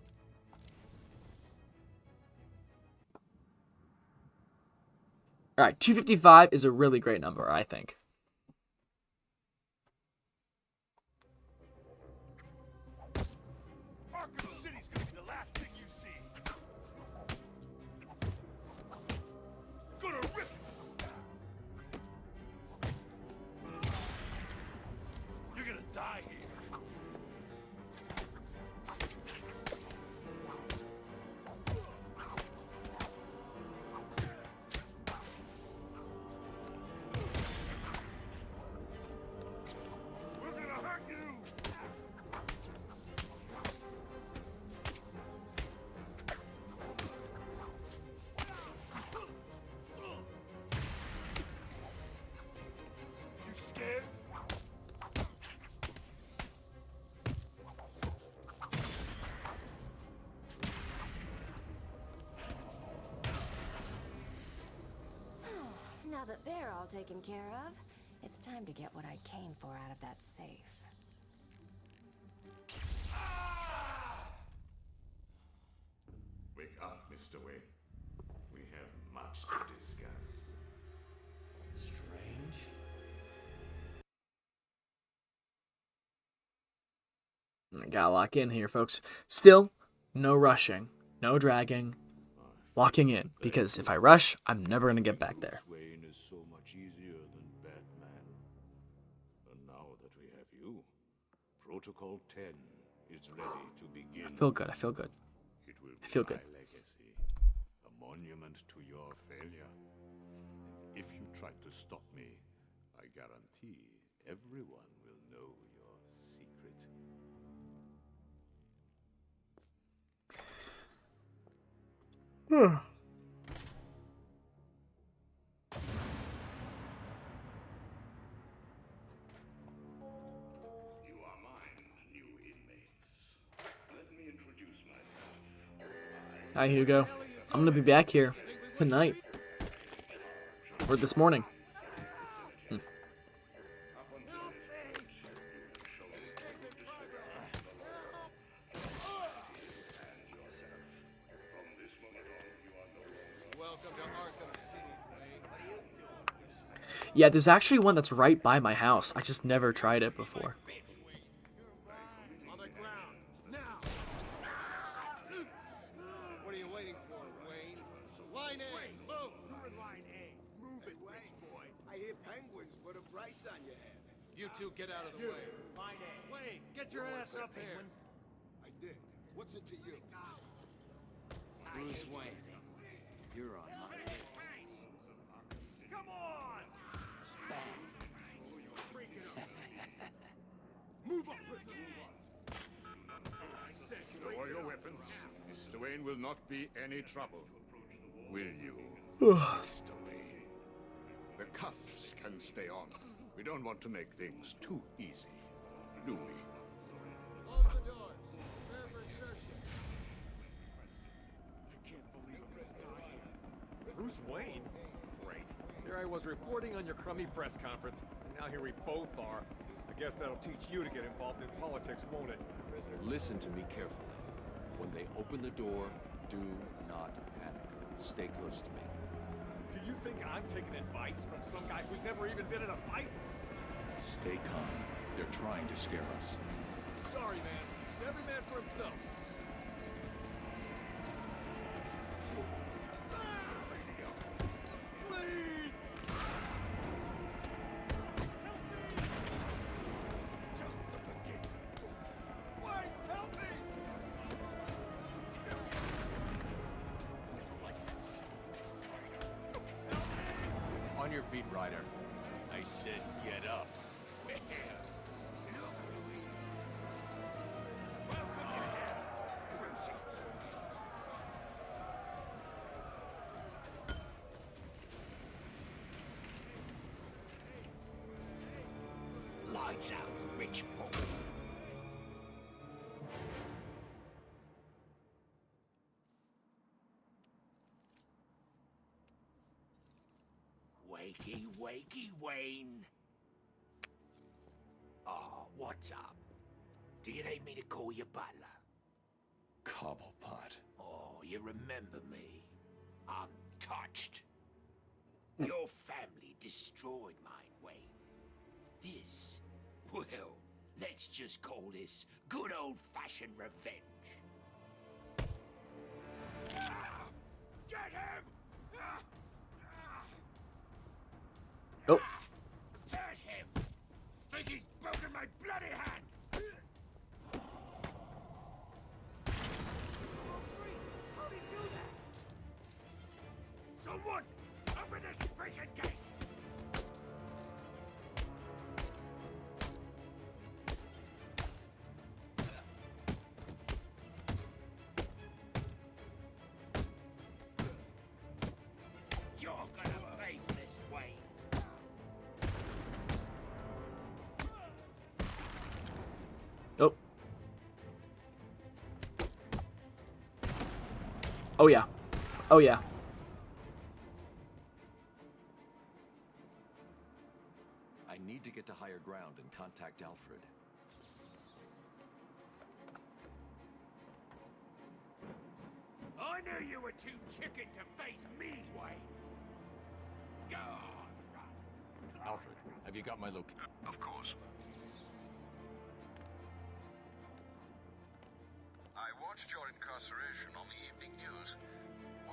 All right, 255 is a really great number, I think. Arkham City's gonna be the last thing you see. Gonna rip it. You're gonna die here. We're gonna hurt you. You scared? Now that they're all taken care of, it's time to get what I came for out of that safe. Wake up, Mr. Wayne. We have much to discuss. Strange? I gotta lock in here, folks. Still, no rushing, no dragging. walking in, because if I rush, I'm never gonna get back there. Bruce Wayne is so much easier than Batman. And now that we have you, Protocol 10 is ready to begin. I feel good. I feel good. It will be I feel good. my legacy, a monument to your failure. And if you try to stop me, I guarantee everyone will know your secret. You are mine, new inmates. Let me introduce myself. Hi, Hugo. I'm gonna be back here tonight. Or this morning. Welcome to Arkham City, Wayne. What are you doing? Yeah, there's actually one that's right by my house. I just never tried it before. On the ground, now! What are you waiting for, Wayne? Line A, move! You're in line A. Move it, Wayne, boy. I hear penguins put a price on your head. You two get out of the way. Line A. Wayne, get your ass up here. I did. What's it to you? Bruce Wayne, you're on my list. Come on! Move up, prisoner, move up. I said you Lower your weapons. Mr. Wayne will not be any trouble. Will you, Mr. Wayne? The cuffs can stay on. We don't want to make things too easy, do we? Close the doors. Prepare for insertion. I can't believe I'm gonna die here. Bruce Wayne? Great. Here I was reporting on your crummy press conference, and now here we both are. I guess that'll teach you to get involved in politics, won't it? Listen to me carefully. When they open the door, do not panic. Stay close to me. Do you think I'm taking advice from some guy who's never even been in a fight? Stay calm. They're trying to scare us. Sorry, man. It's every man for himself. Please! Just the beginning. Wait, help me! On your feet, Ryder. I said get up. Lights out, rich boy. Wakey, wakey, Wayne. Oh, what's up? Do you need me to call you butler? Cobblepot. Oh, you remember me. I'm touched. Your family destroyed mine, Wayne. This, well, let's just call this good old-fashioned revenge. Get him! Oh. Hurt him! Think he's broken my bloody hand! Someone, open this freaking gate! You're gonna pay for this, Wayne. Oh. Oh yeah. Oh yeah. I need to get to higher ground and contact Alfred. I knew you were too chicken to face me, Wayne. Go on, run. Alfred, have you got my look? Of course. I watched your incarceration on the evening news.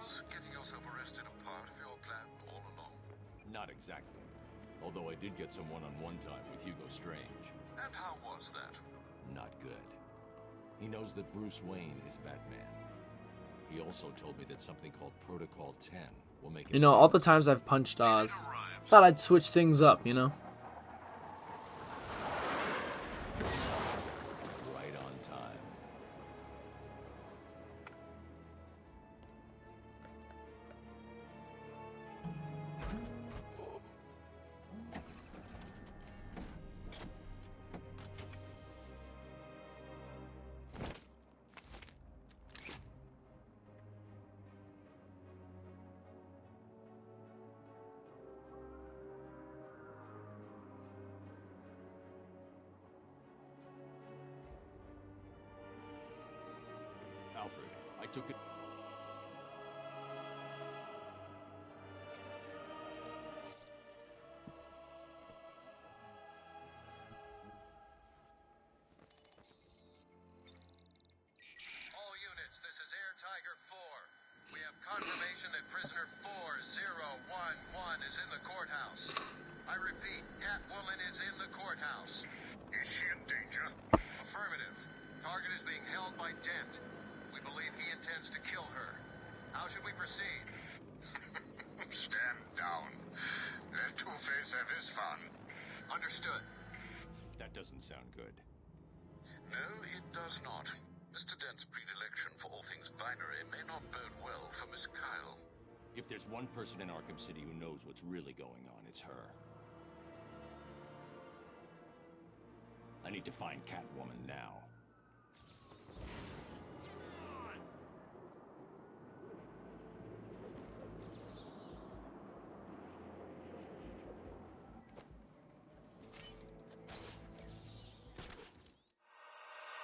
Was getting yourself arrested a part of your plan all along? Not exactly. Although I did get some one-on-one time with Hugo Strange. And how was that? Not good. He knows that Bruce Wayne is Batman. He also told me that something called Protocol 10 will make it... You know, all the times I've punched Oz, thought I'd switch things up, you know? Right on time. Alfred, I took it... All units, this is Air Tiger 4. We have confirmation that prisoner 4011 is in the courthouse. I repeat, Catwoman is in the courthouse. Is she in danger? Affirmative. Target is being held by Dent. We believe he intends to kill her. How should we proceed? Stand down. Let Two-Face have his fun. Understood. That doesn't sound good. No, it does not. Mr. Dent's predilection for all things binary may not bode well for Miss Kyle. If there's one person in Arkham City who knows what's really going on, it's her. I need to find Catwoman now.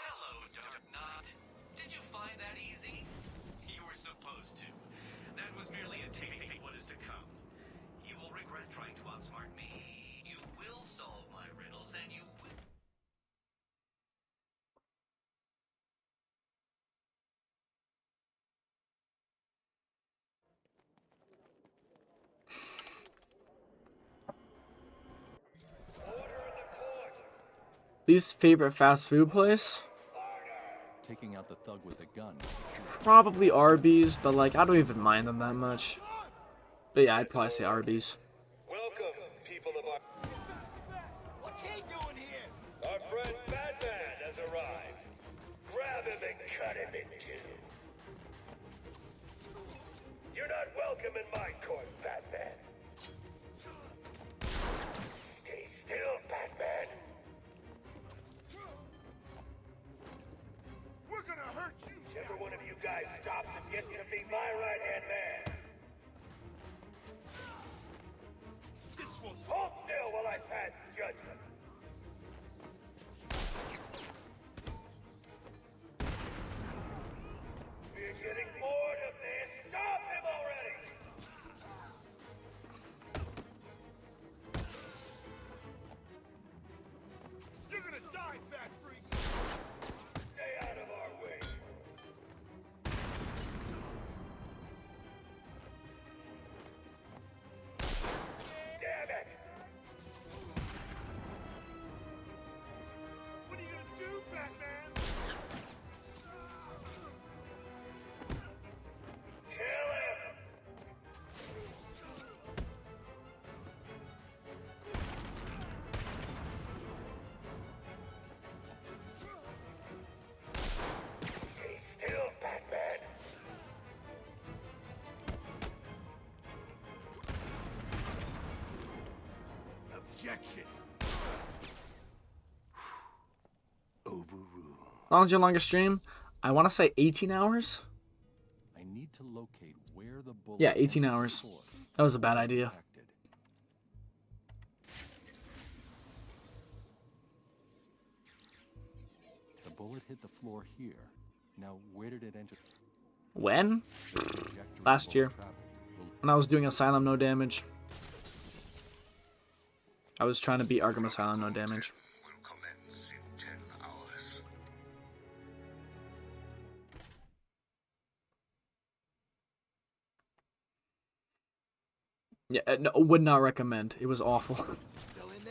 Hello, Dark Knight. Did you find that easy? You were supposed to. That was merely a taste of what is to come. You will regret trying to outsmart me. You will solve my riddles, and you will... Least favorite fast food place? Taking out the thug with the gun. Probably Arby's, but like, I don't even mind them that much. But yeah, I'd probably say Arby's. Welcome, people of our... What's he doing here? Our friend Batman has arrived. Grab him and cut him in two. You're not welcome in my court, Batman. Stay still, Batman. We're gonna hurt you. Whichever one of you guys stops and gets to be my right-hand man. This will Hold still while I pass judgment. We're getting bored of this. Stop him already! You're gonna die, fat freak. Stay out of our way. Damn it! What are you gonna do, Batman? Kill him! Stay still, Batman. Objection. Overruled. How long's your longest stream? I want to say 18 hours? I need to locate where the bullet... Yeah, 18 entered the hours. floor. That was a bad idea. Protected. The bullet hit the floor here. Now, where did it enter? When? The trajectory Last the year. bullet traveled will When I was doing Asylum No Damage. I was trying to beat Arkham Asylum No Damage. Will commence in 10 hours. Yeah, no, would not recommend. It was awful.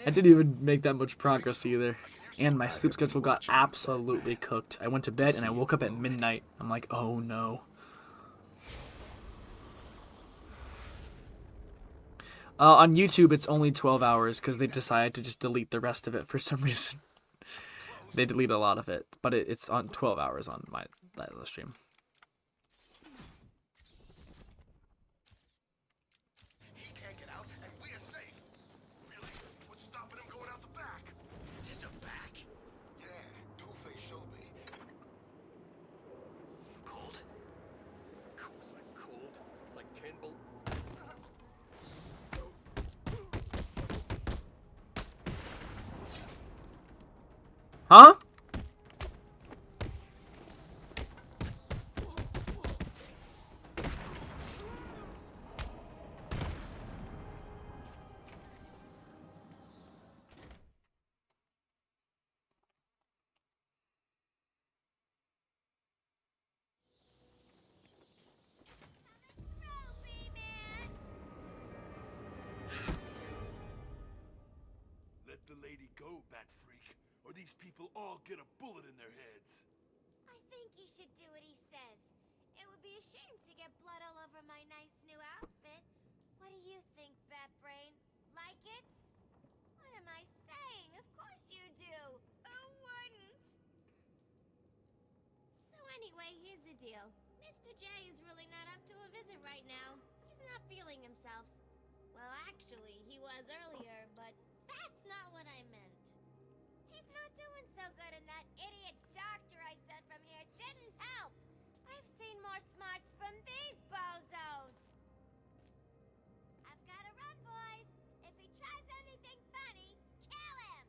I didn't even make that much progress either. And my sleep schedule got absolutely cooked. I went to bed and I woke up at midnight. I'm like, oh no. On YouTube, it's only 12 hours because they decided to just delete the rest of it for some reason. They delete a lot of it, but it's on 12 hours on my stream. He can't get out, and we're safe. Really? What's stopping him going out the back? There's a back? Yeah, Two-Face showed me. Cold? It's like cold. It's like 10 below. Huh? Let the lady go, Bat Freak, or these people all get a bullet in their heads. I think you should do what he says. It would be a shame to get blood all over my nice new outfit. What do you think, Bat Brain? Like it? What am I saying? Of course you do. Who wouldn't? So anyway, here's the deal. Mr. J is really not up to a visit right now. He's not feeling himself. Well, actually, he was earlier, but that's not what I meant. He's not doing so good, and that idiot doctor I sent from here didn't help. I've seen more smarts from these bozos. I've got to run, boys. If he tries anything funny, kill him.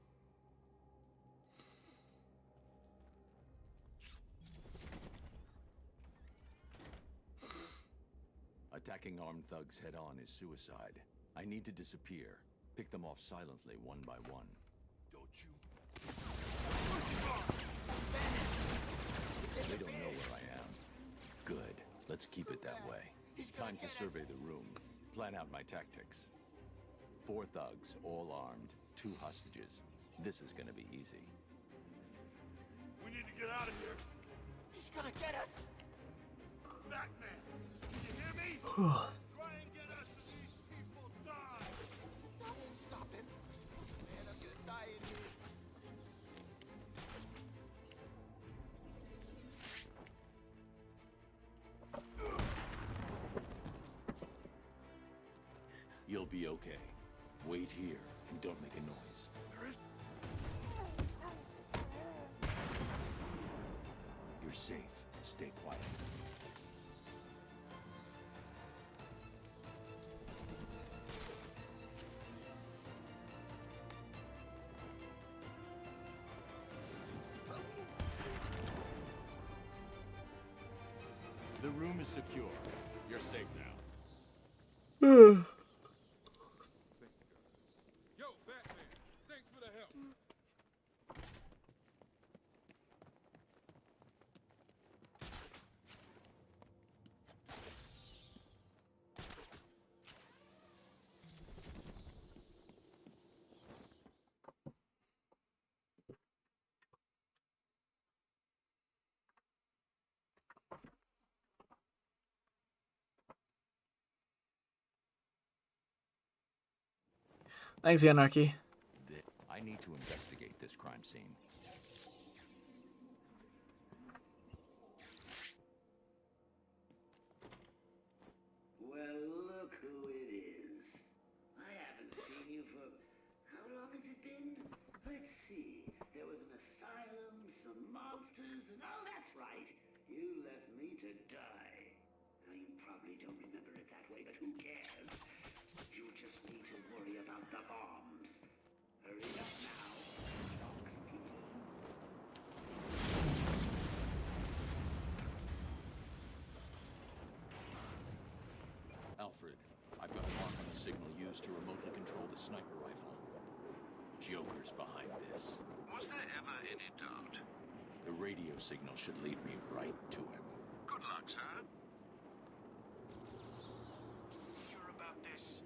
Attacking armed thugs head-on is suicide. I need to disappear. Pick them off silently, one by one. Don't you? They don't know where I am. Good. Let's keep it that way. Time to survey the room. Plan out my tactics. 4 thugs, all armed. 2 hostages. This is gonna be easy. We need to get out of here. He's gonna get us. Batman, can you hear me? Try and get us so these people die. I won't stop him. Man, I'm gonna die in here. You'll be okay. Wait here and don't make a noise. There is... You're safe. Stay quiet. The room is secure. You're safe now. Yo, Batman, thanks for the help. Thanks, Anarchy. I need to investigate this crime scene. Well, look who it is. I haven't seen you for... How long has it been? Let's see. There was an asylum, some monsters, and oh, that's right. You left me to die. Now, you probably don't remember it that way, but who cares? You just need to worry about the bombs. Hurry up now. Dogs people. Alfred, I've got a mark on the signal used to remotely control the sniper rifle. Joker's behind this. Was there ever any doubt? The radio signal should lead me right to him. Good luck, sir. Sure about this?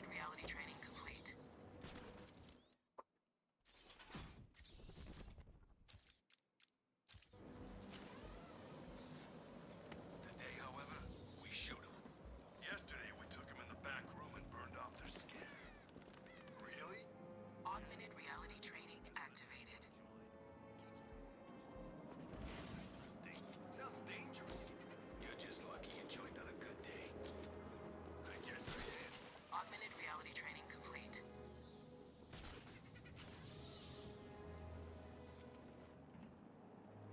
Augmented reality training complete. Today, however, we shoot them. Yesterday, we took them in the back room and burned off their skin. Really? Augmented reality training activated. Sounds dangerous. You're just lucky you joined on a good day. I guess I am. Augmented reality training complete.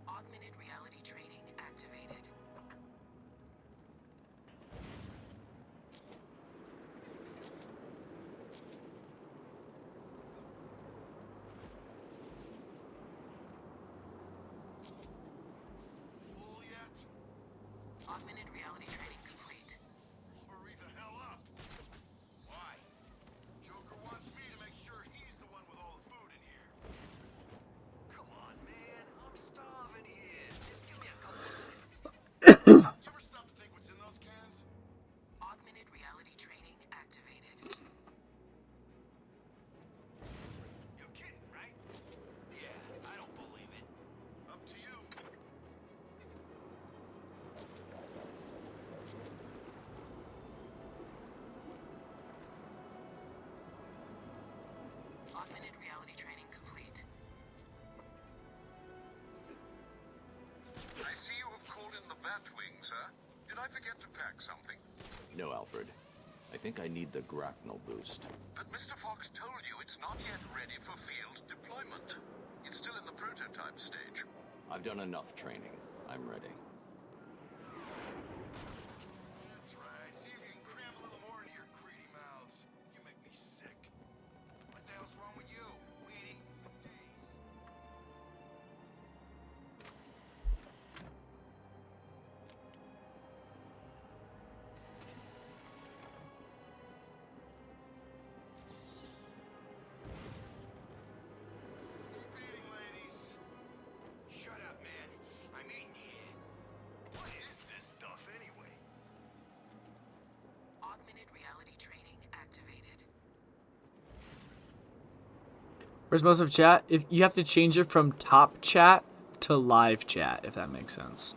Augmented reality training activated. Full yet? Augmented reality training complete. Hurry the hell up! Why? Joker wants me to make sure he's the one with all the food in here. Come on, man. I'm starving here. Just give me a couple of minutes. You ever stop to think what's in those cans? Augmented reality training activated. You're kidding, right? Yeah, I don't believe it. Up to you. Augmented reality training complete. I see you have called in the Batwing, sir. Did I forget to pack something? No, Alfred. I think I need the grapnel boost. But Mr. Fox told you it's not yet ready for field deployment. It's still in the prototype stage. I've done enough training. I'm ready. That's right. See if you can cram a little more into your greedy mouths. You make me sick. What the hell's wrong with you? We ain't eaten for days. Keep eating, ladies. Shut up, man. I'm eating here. What is this stuff, anyway? Augmented reality training activated. Where's most of chat? If you have to change it from top chat to live chat, if that makes sense.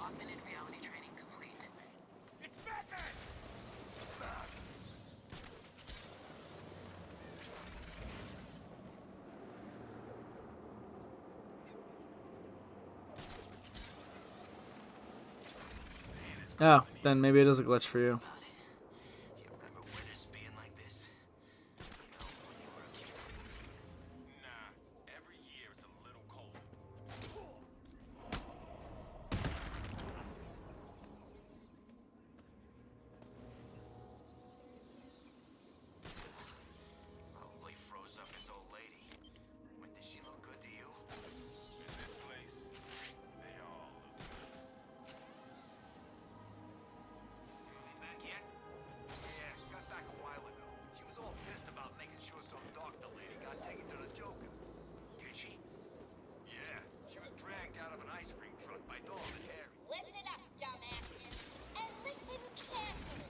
Augmented reality training complete. It's Batman! Oh, then maybe it is a glitch for you. Do you remember winters being like this? You know, when you were a kid? Nah, every year it's a little colder. Probably froze up his old lady. When did she look good to you? In this place, they all look good. Back yet? Yeah, got back a while ago. She was all pissed about making sure some doctor lady got taken to the Joker. Did she? Yeah, she was dragged out of an ice cream truck by Dom and Harry. Listen up, dumbasses, and listen carefully.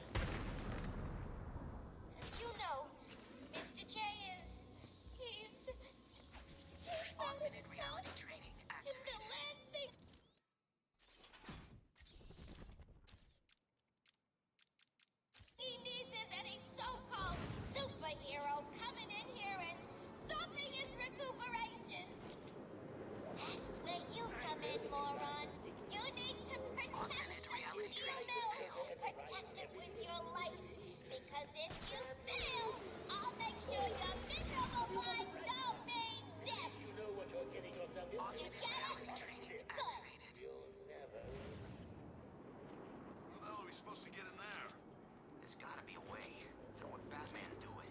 As you know, Mr. J he's Augmented reality training the activated. last thing he needs is any so-called superhero coming in here and stopping his recuperation. That's where you come in, moron. You need to protect Augmented reality you training know, failed. protect it with your life. Because if you fail, I'll make sure your miserable lives don't mean zip. Augmented reality training activated. How the hell are we supposed to get in there? There's gotta be a way. I want Batman to do it.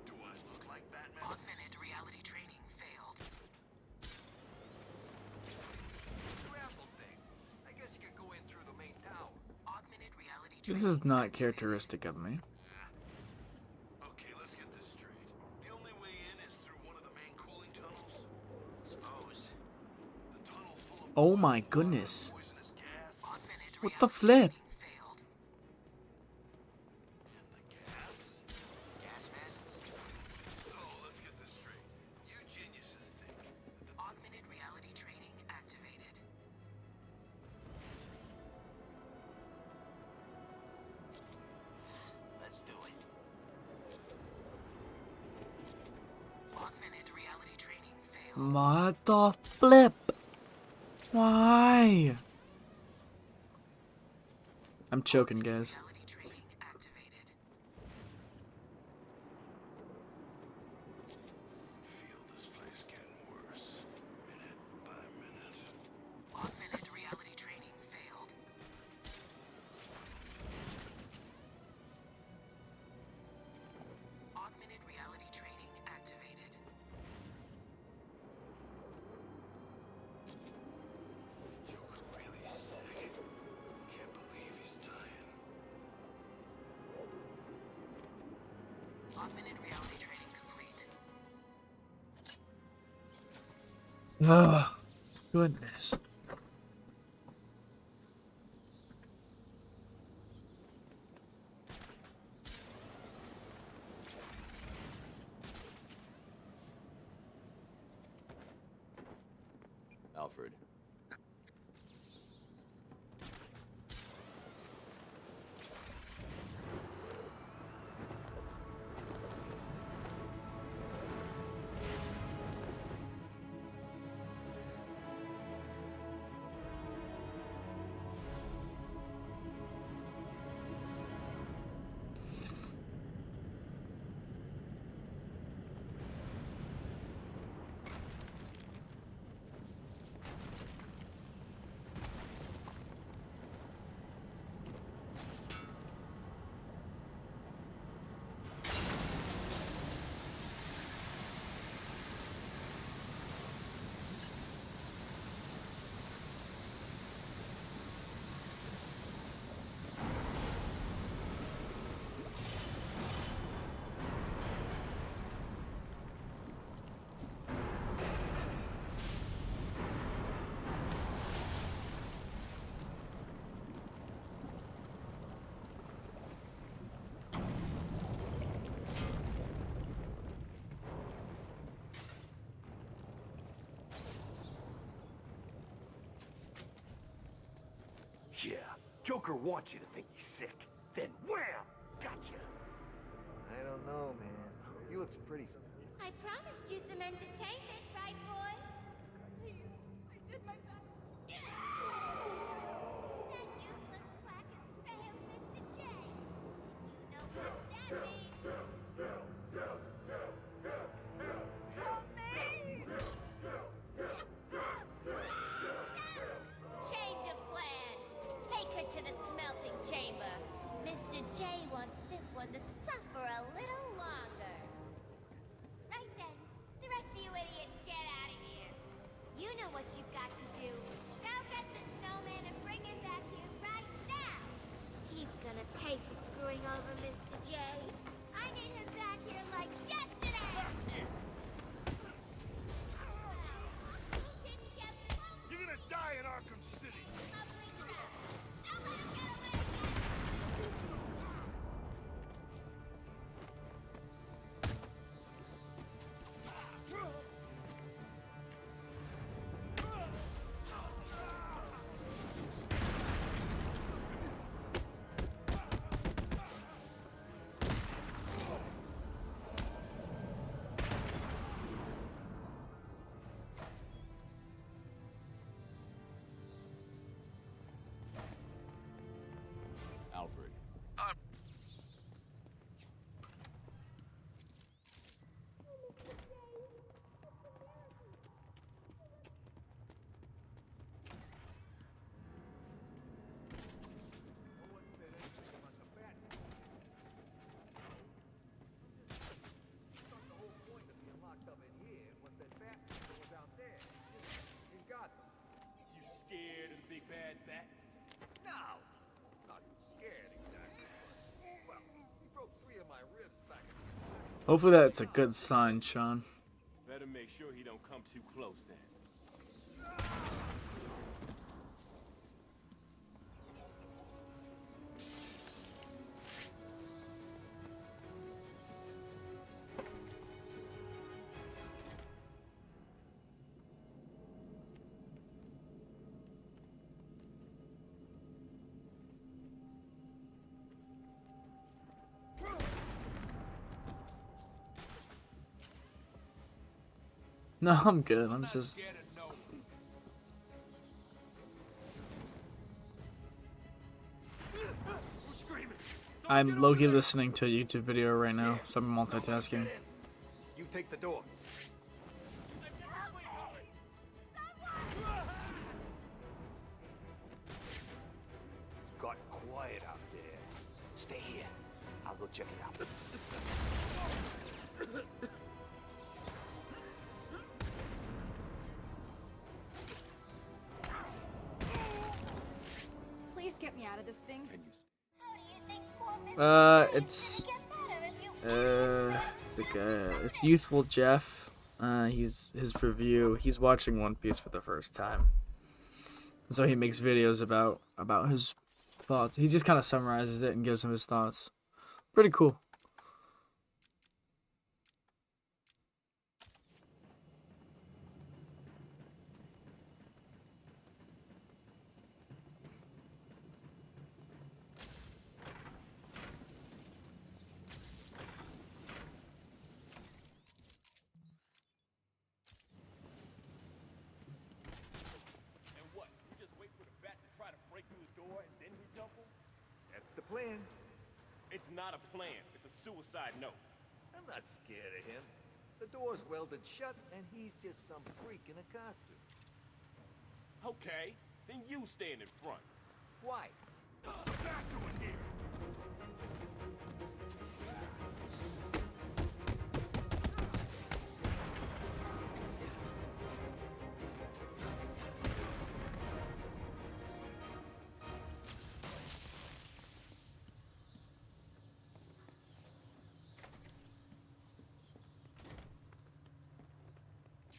Do I look like Batman? Augmented reality training failed. This grapple thing. I guess you could go in through the main tower. Augmented reality This training is not activated. characteristic of me. Okay, let's get this straight. The only way in is through one of the main cooling tunnels? Suppose. The tunnel full of Oh blood, my water, goodness. poisonous gas, Augmented What the reality flip? training failed. and the gas? What the flip? Why? I'm choking, guys. Feel this place getting worse, minute by minute. Augmented reality training failed. Augmented reality training activated. Joker really sick. Can't believe he's dying. Augmented reality training complete. Oh, goodness. Alfred. Yeah, Joker wants you to think he's sick. Then wham! Gotcha! I don't know, man. He looks pretty... I promised you some entertainment, right, boys? Please, I did my best. That useless quack has failed Mr. J. You know what that means. Help me! Change of plan. Take her to the smelting chamber. Mr. J wants this one to suffer a little longer. Right then. The rest of you idiots get out of here. You know what you've got to do. Go get the snowman and bring him back here right now. He's gonna pay for screwing over Mr. J. I need him back here like yesterday. He didn't get broken. You're gonna die in Arkham City! Lovely crap. Don't let him get away again. Alfred. You scared of the big bad bat? No! Not scared, exactly. Well, he broke 3 of my ribs back in the... Hopefully that's a good sign, Sean. Better make sure he don't come too close then. No, I'm good. I'm just. I'm low-key listening to a YouTube video right now, so I'm multitasking. You take the door. It's got quiet out there. Stay here. I'll go check it out. Please get me out of this thing. It's like it's Youthful Jeff. He's his review. He's watching One Piece for the first time, so he makes videos about his thoughts. He just kind of summarizes it and gives him his thoughts. Pretty cool. That's the plan. It's not a plan. It's a suicide note. I'm not scared of him. The door's welded shut, and he's just some freak in a costume. Okay, then you stand in front. Why? What's the back doing here?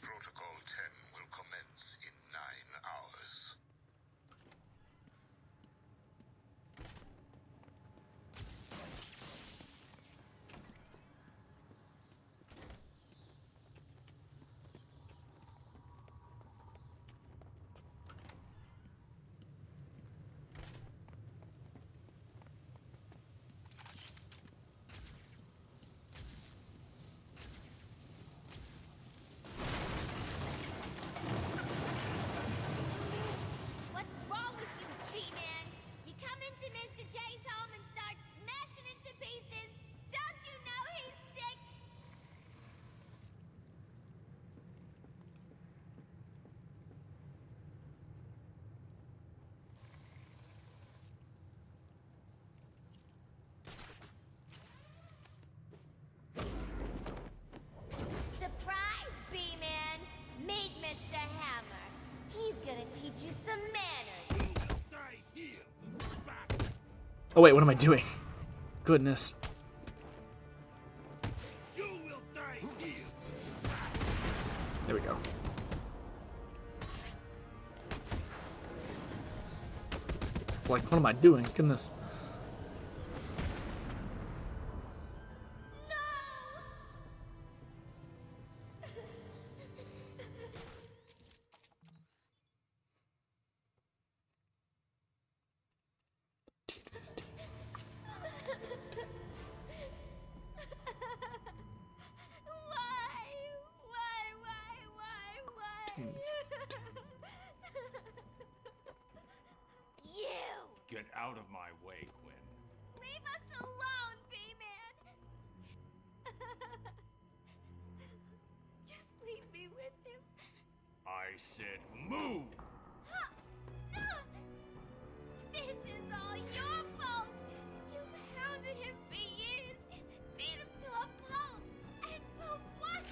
Protocol 10 will commence in 9 hours. What's wrong with you, G-Man? You come into Mr. J's home and start smashing into pieces. Don't you know he's sick? Surprise, B-Man! Meet Mr. Hammer. He's gonna teach you some manners. Die here. Oh wait, what am I doing? Goodness. You will die here. There we go. Like, what am I doing? Goodness. Why? You! Get out of my way, Gwen. Leave us alone, B-Man! Just leave me with him. I said move! This is all your fault! You've hounded him for years, beat him to a pulp, and for what?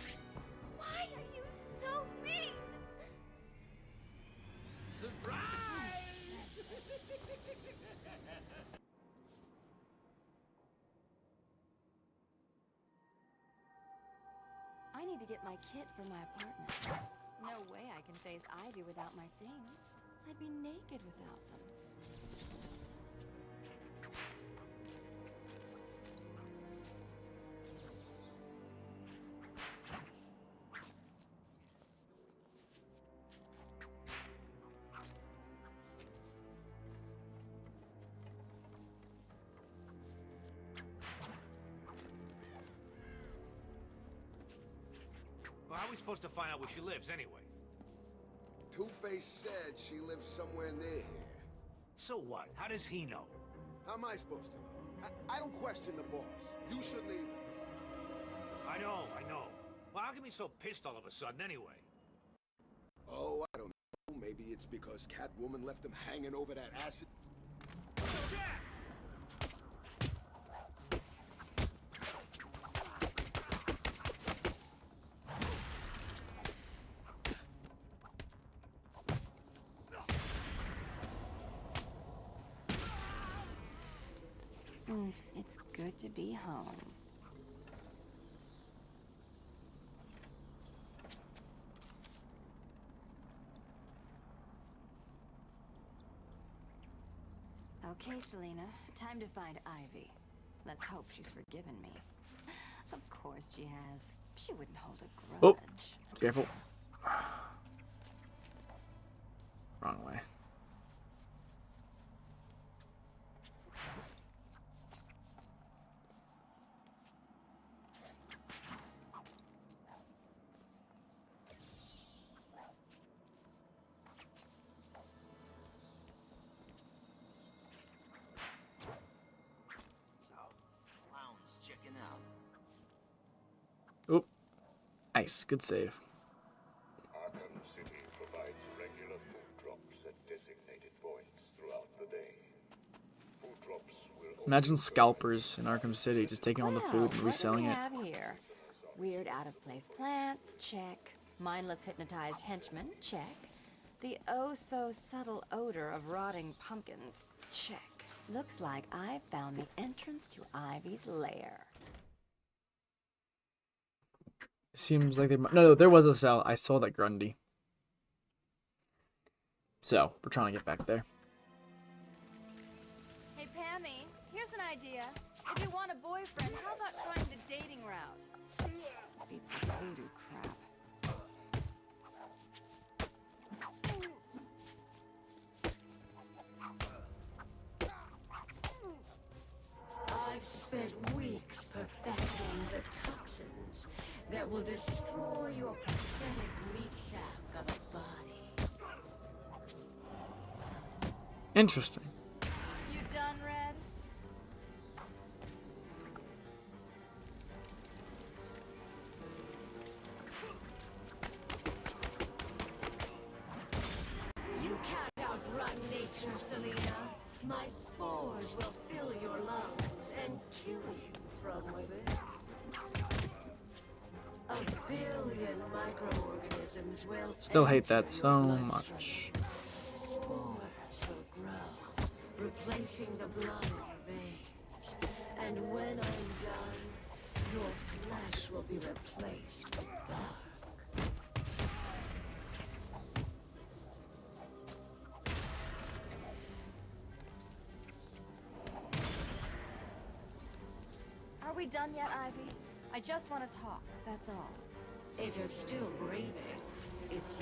Why are you so mean? Surprise! I need to get my kit for my apartment. No way I can face Ivy without my things. I'd be naked without them. Well, how are we supposed to find out where she lives, anyway? Two-Face said she lives somewhere near here. So what? How does he know? How am I supposed to know? I don't question the boss. You shouldn't either. I know. Well, how come he's so pissed all of a sudden, anyway? Oh, I don't know. Maybe it's because Catwoman left him hanging over that acid. It's good to be home. Okay, Selina, time to find Ivy. Let's hope she's forgiven me. Of course she has. She wouldn't hold a Oh, grudge. careful. Wrong way. Oop. Nice. Good save. Arkham City provides regular food drops at designated points throughout the day. Food drops will Imagine scalpers in Arkham City just taking all the food and reselling it. What do we have here? Weird out-of-place plants, check. Mindless hypnotized henchmen, check. The oh-so-subtle odor of rotting pumpkins, check. Looks like I found the entrance to Ivy's lair. Seems like they might. No, there was a cell. I saw that Grundy. So, we're trying to get back there. Hey, Pammy, here's an idea. If you want a boyfriend, how about trying the dating route? Beats this voodoo crap. I've spent weeks perfecting the toxins that will destroy your pathetic meat sack of a body. Interesting. You done, Red? You can't outrun nature, Selina. My spores will fill your lungs and kill you from within. A billion microorganisms will Still hate that enter so your bloodstream. much. Spores will grow, replacing the blood in your veins. And when I'm done, your flesh will be replaced with bark. Are we done yet, Ivy? I just want to talk, that's all. If you're still breathing, it's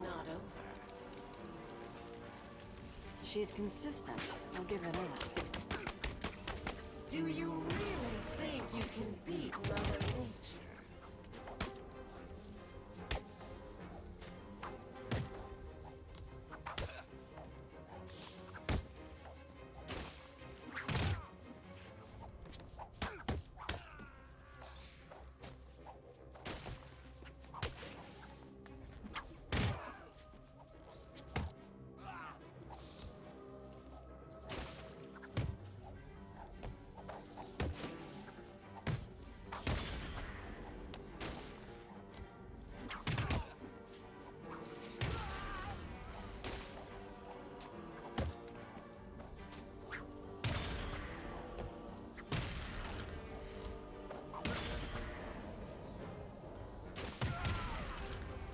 not over. She's consistent, I'll give her that. Do you really think you can beat Mother Nature?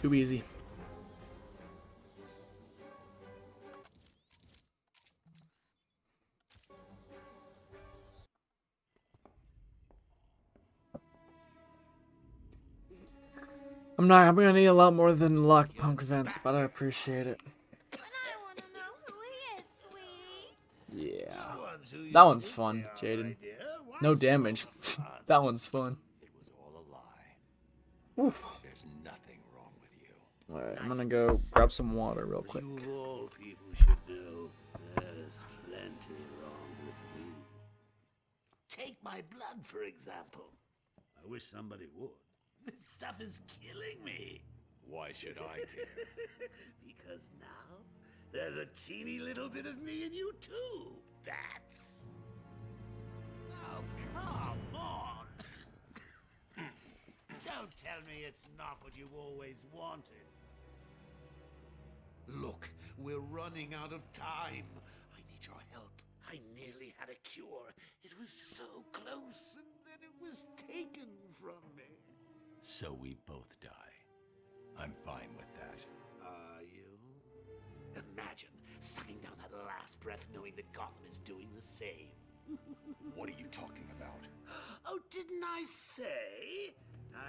Too easy. I'm gonna need a lot more than luck, Punk Vince, but I appreciate it. Yeah. That one's fun, Jaden. No damage. That one's fun. It was all a lie. Oof. There's nothing wrong with you. Alright, I'm gonna go grab some water real quick. You of all people should know there's plenty wrong with me. Take my blood, for example. I wish somebody would. This stuff is killing me. Why should I care? Because now there's a teeny little bit of me in you too. That's... Oh, come on. Don't tell me it's not what you always wanted. Look, we're running out of time. I need your help. I nearly had a cure. It was so close, and then it was taken from me. So we both die. I'm fine with that. Are you? Imagine sucking down that last breath knowing that Gotham is doing the same. What are you talking about? Oh, didn't I say?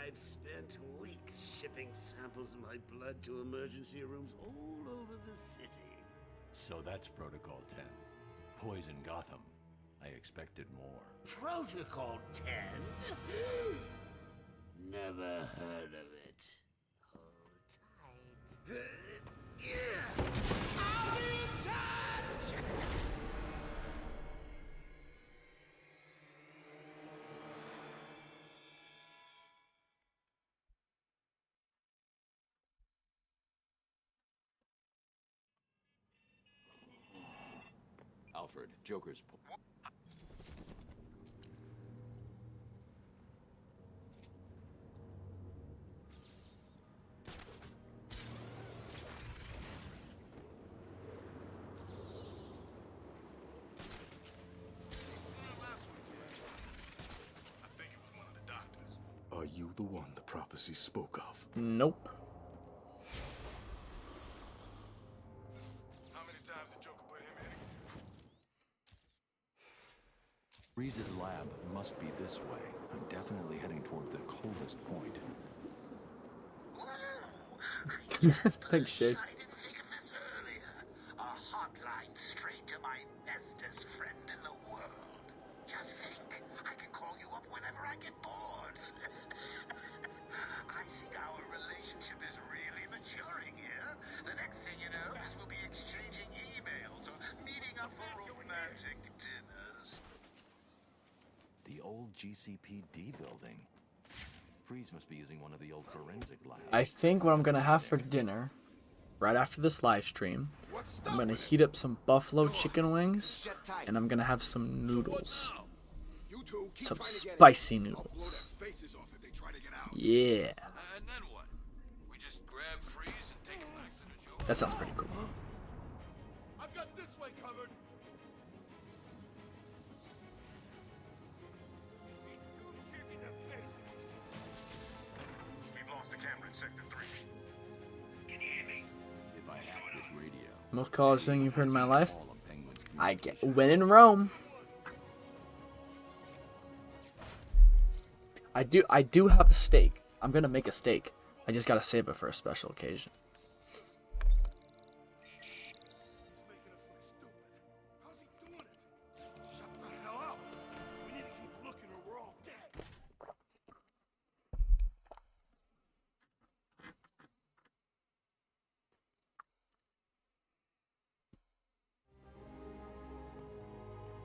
I've spent weeks shipping samples of my blood to emergency rooms all over the city. So that's Protocol 10. Poison Gotham. I expected more. Protocol 10? Never heard of it. Hold tight. I'll be in touch! Alfred, Joker's... Are you the one the prophecy spoke of? Nope. How many times did Joker put him in? Freeze's lab must be this way. I'm definitely heading toward the coldest point. Thanks, Shay. I didn't think of this earlier. A hotline straight to my bestest friend in the world. Just think, I can call you up whenever I get bored. I think our relationship is really maturing here. The next thing you know is we'll be exchanging emails or meeting up for romantic dinners. The old GCPD building. Freeze must be using one of the old forensic labs. I think what I'm gonna have for dinner, right after this live stream, I'm gonna heat up some buffalo chicken wings, and I'm gonna have some noodles. Some spicy noodles. Yeah. And then what? We just grab Freeze and take him back to the Joker? That sounds pretty cool. I've got this way covered. We've lost the camera in Sector 3. Can you hear me? If I hack this radio, Most college thing you've heard in my life? I get when in Rome. I do have a steak. I'm gonna make a steak. I just gotta save it for a special occasion.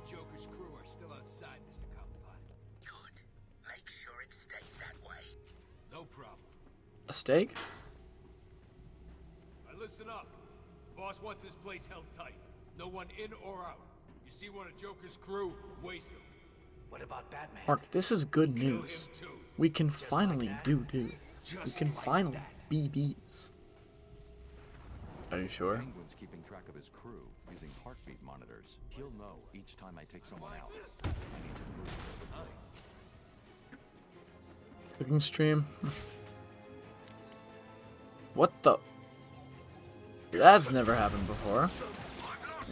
Joker's crew are still outside, Mr. Cobblepot. Good. Make sure it stays that way. No problem. A steak? Now listen up. Boss wants this place held tight. No one in or out. You see one of Joker's crew, waste them. What about Batman? Mark, this is good news. We can finally do. We can finally be bees. Are you sure? Penguin's keeping track of his crew using heartbeat monitors. He'll know each time I take someone out. I need to move. Cooking stream. What the? That's never happened before.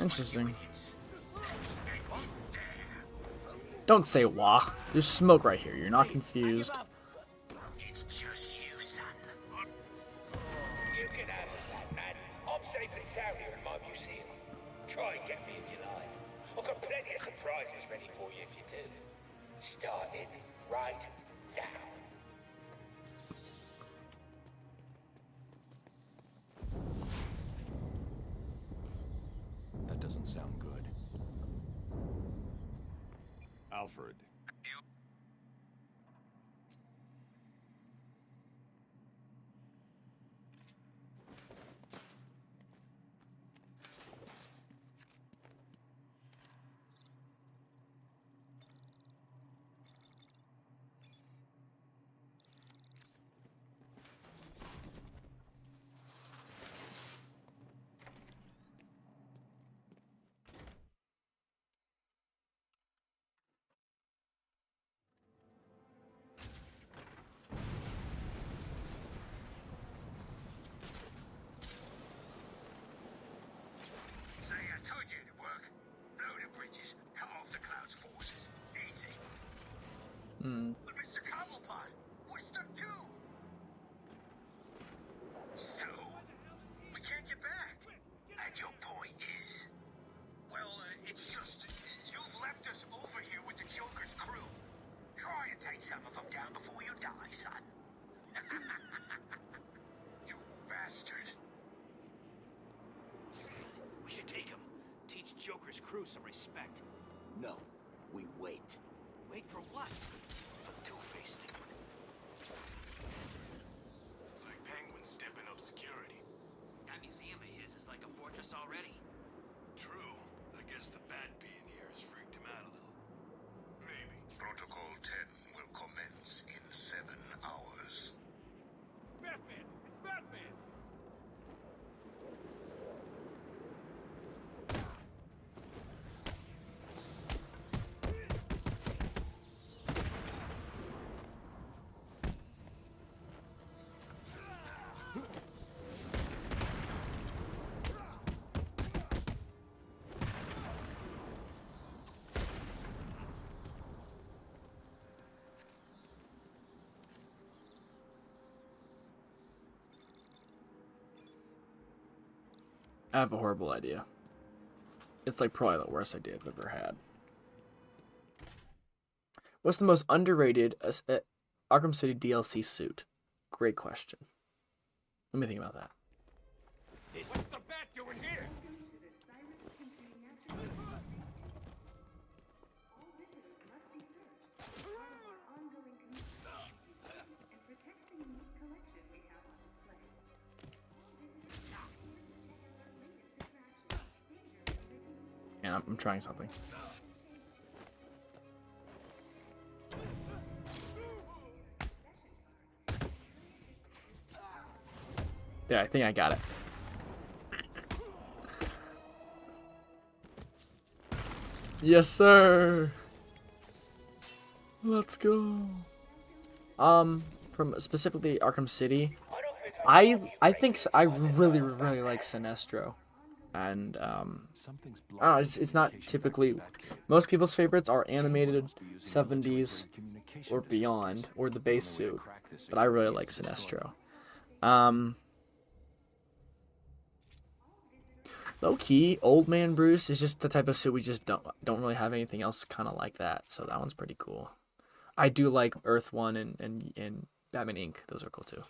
Interesting. Don't say wah. There's smoke right here. You're not confused. It's just you, son. You can have it, Batman. I'm safe and sound here in my museum. Try and get me if you like. I've got plenty of surprises ready for you if you do. Starting right now. That doesn't sound good. Alfred. Say, I told you it'd work. Blow the bridges, cut off the Cloud's forces. Easy. But Mr. Cobblepot, we're stuck too. So, we can't get back. And your point is? Well, it's just, you've left us over here with the Joker's crew. Try and take some of them down before you die, son. You bastard. We should take him. Teach Joker's crew some respect. No, we wait. Wait for what? For Two-Faced. It's like Penguin stepping up security. That museum of his is like a fortress already. True. I guess the bat being here has freaked him out a little. Maybe. Protocol 10 will commence in 7 hours. Batman! It's Batman! I have a horrible idea. It's like probably the worst idea I've ever had. What's the most underrated Arkham City DLC suit? Great question. Let me think about that. What's the bat doing here? Yeah, I'm trying something. Yeah, I think I got it. Yes, sir. Let's go. From specifically Arkham City, I think I really like Sinestro. And I don't know, it's not typically, most people's favorites are animated 70s or beyond, or the base suit, but I really like Sinestro. Low key, Old Man Bruce is just the type of suit we just don't really have anything else kind of like that, so that one's pretty cool. I do like Earth 1 and Batman Inc. Those are cool too.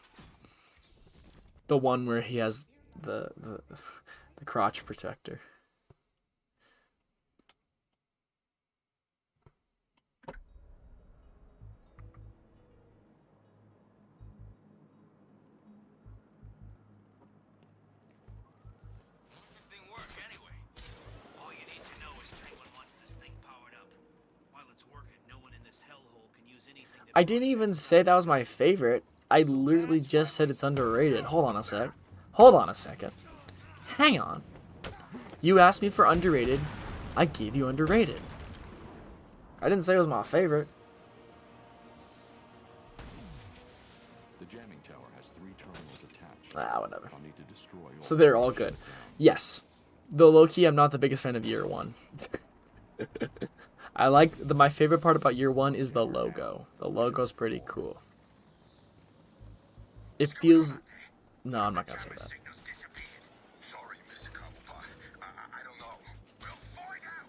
The one where he has the crotch protector. This thing work anyway? All you need to know is Penguin wants this thing powered up. While it's working, no one in this hellhole can use anything that I didn't even say that was my favorite. I literally just said it's underrated. Hold on a sec. Hold on a second. Hang on. You asked me for underrated. I gave you underrated. I didn't say it was my favorite. The jamming tower has 3 terminals attached. Ah, whatever. I'll need to destroy all So they're all good. Yes. Though low-key, I'm not the biggest fan of Year 1. I like my favorite part about Year 1 is the logo. The logo's pretty cool. It feels... No, I'm not gonna say that. Sorry, Mr. Cobblepot. I don't know. We'll find out.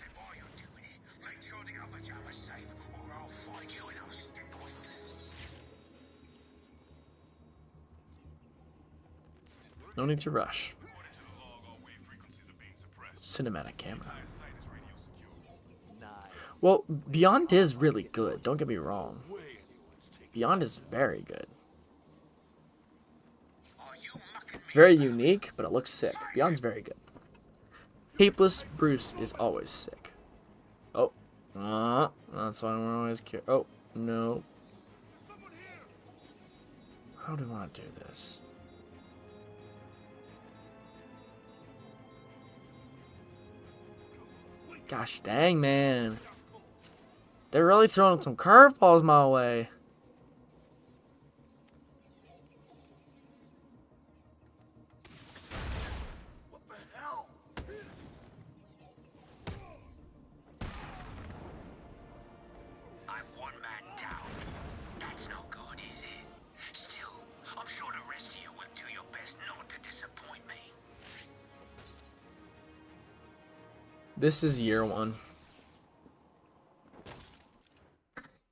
And all you're doing is make sure the other job is safe, or No need to rush. Cinematic camera. Well, Beyond is really good. Don't get me wrong. Beyond is very good. It's very unique, but it looks sick. Beyond's very good. Capeless Bruce is always sick. Oh. That's why we're always curious. Oh, no. How do we want to do this? Gosh dang, man. They're really throwing some curveballs my way. What the hell? I'm one man down. That's no good, is it? Still, I'm sure the rest of you will do your best not to disappoint me. This is year one.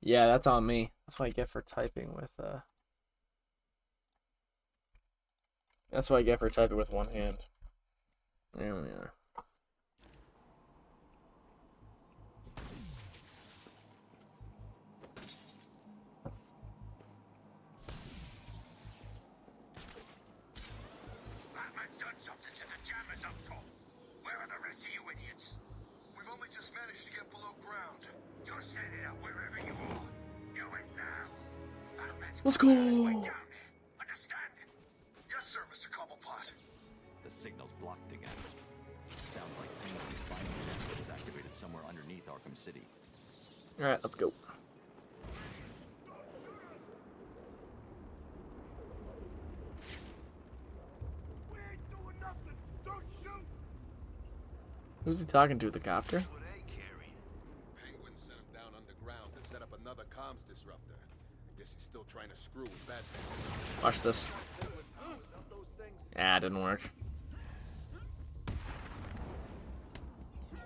Yeah, that's on me. That's what I get for typing with That's what I get for typing with one hand. There we are. Batman's done something to the jammers up top. Where are the rest of you idiots? We've only just managed to get below ground. Just set it up wherever you are. Do it now. Batman's Let's got his way go. down there. Understand? Yes, sir, Mr. Cobblepot. The signal's blocked again. Sounds like Penguin's final test is activated somewhere underneath Arkham City. Alright, let's go. We ain't doing nothing. Don't shoot. Who's he talking to? The copter? What they carrying? Penguin sent him down underground to set up another comms disruptor. I guess he's still trying to screw with Batman. Watch this. Ah, didn't work.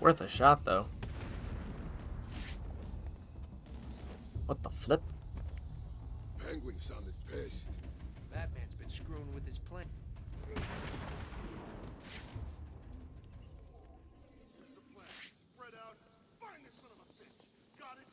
Worth a shot, though. What the flip? Penguin sounded pissed. Batman's been screwing with his plan. Spread out. Find this son of a bitch. Got it?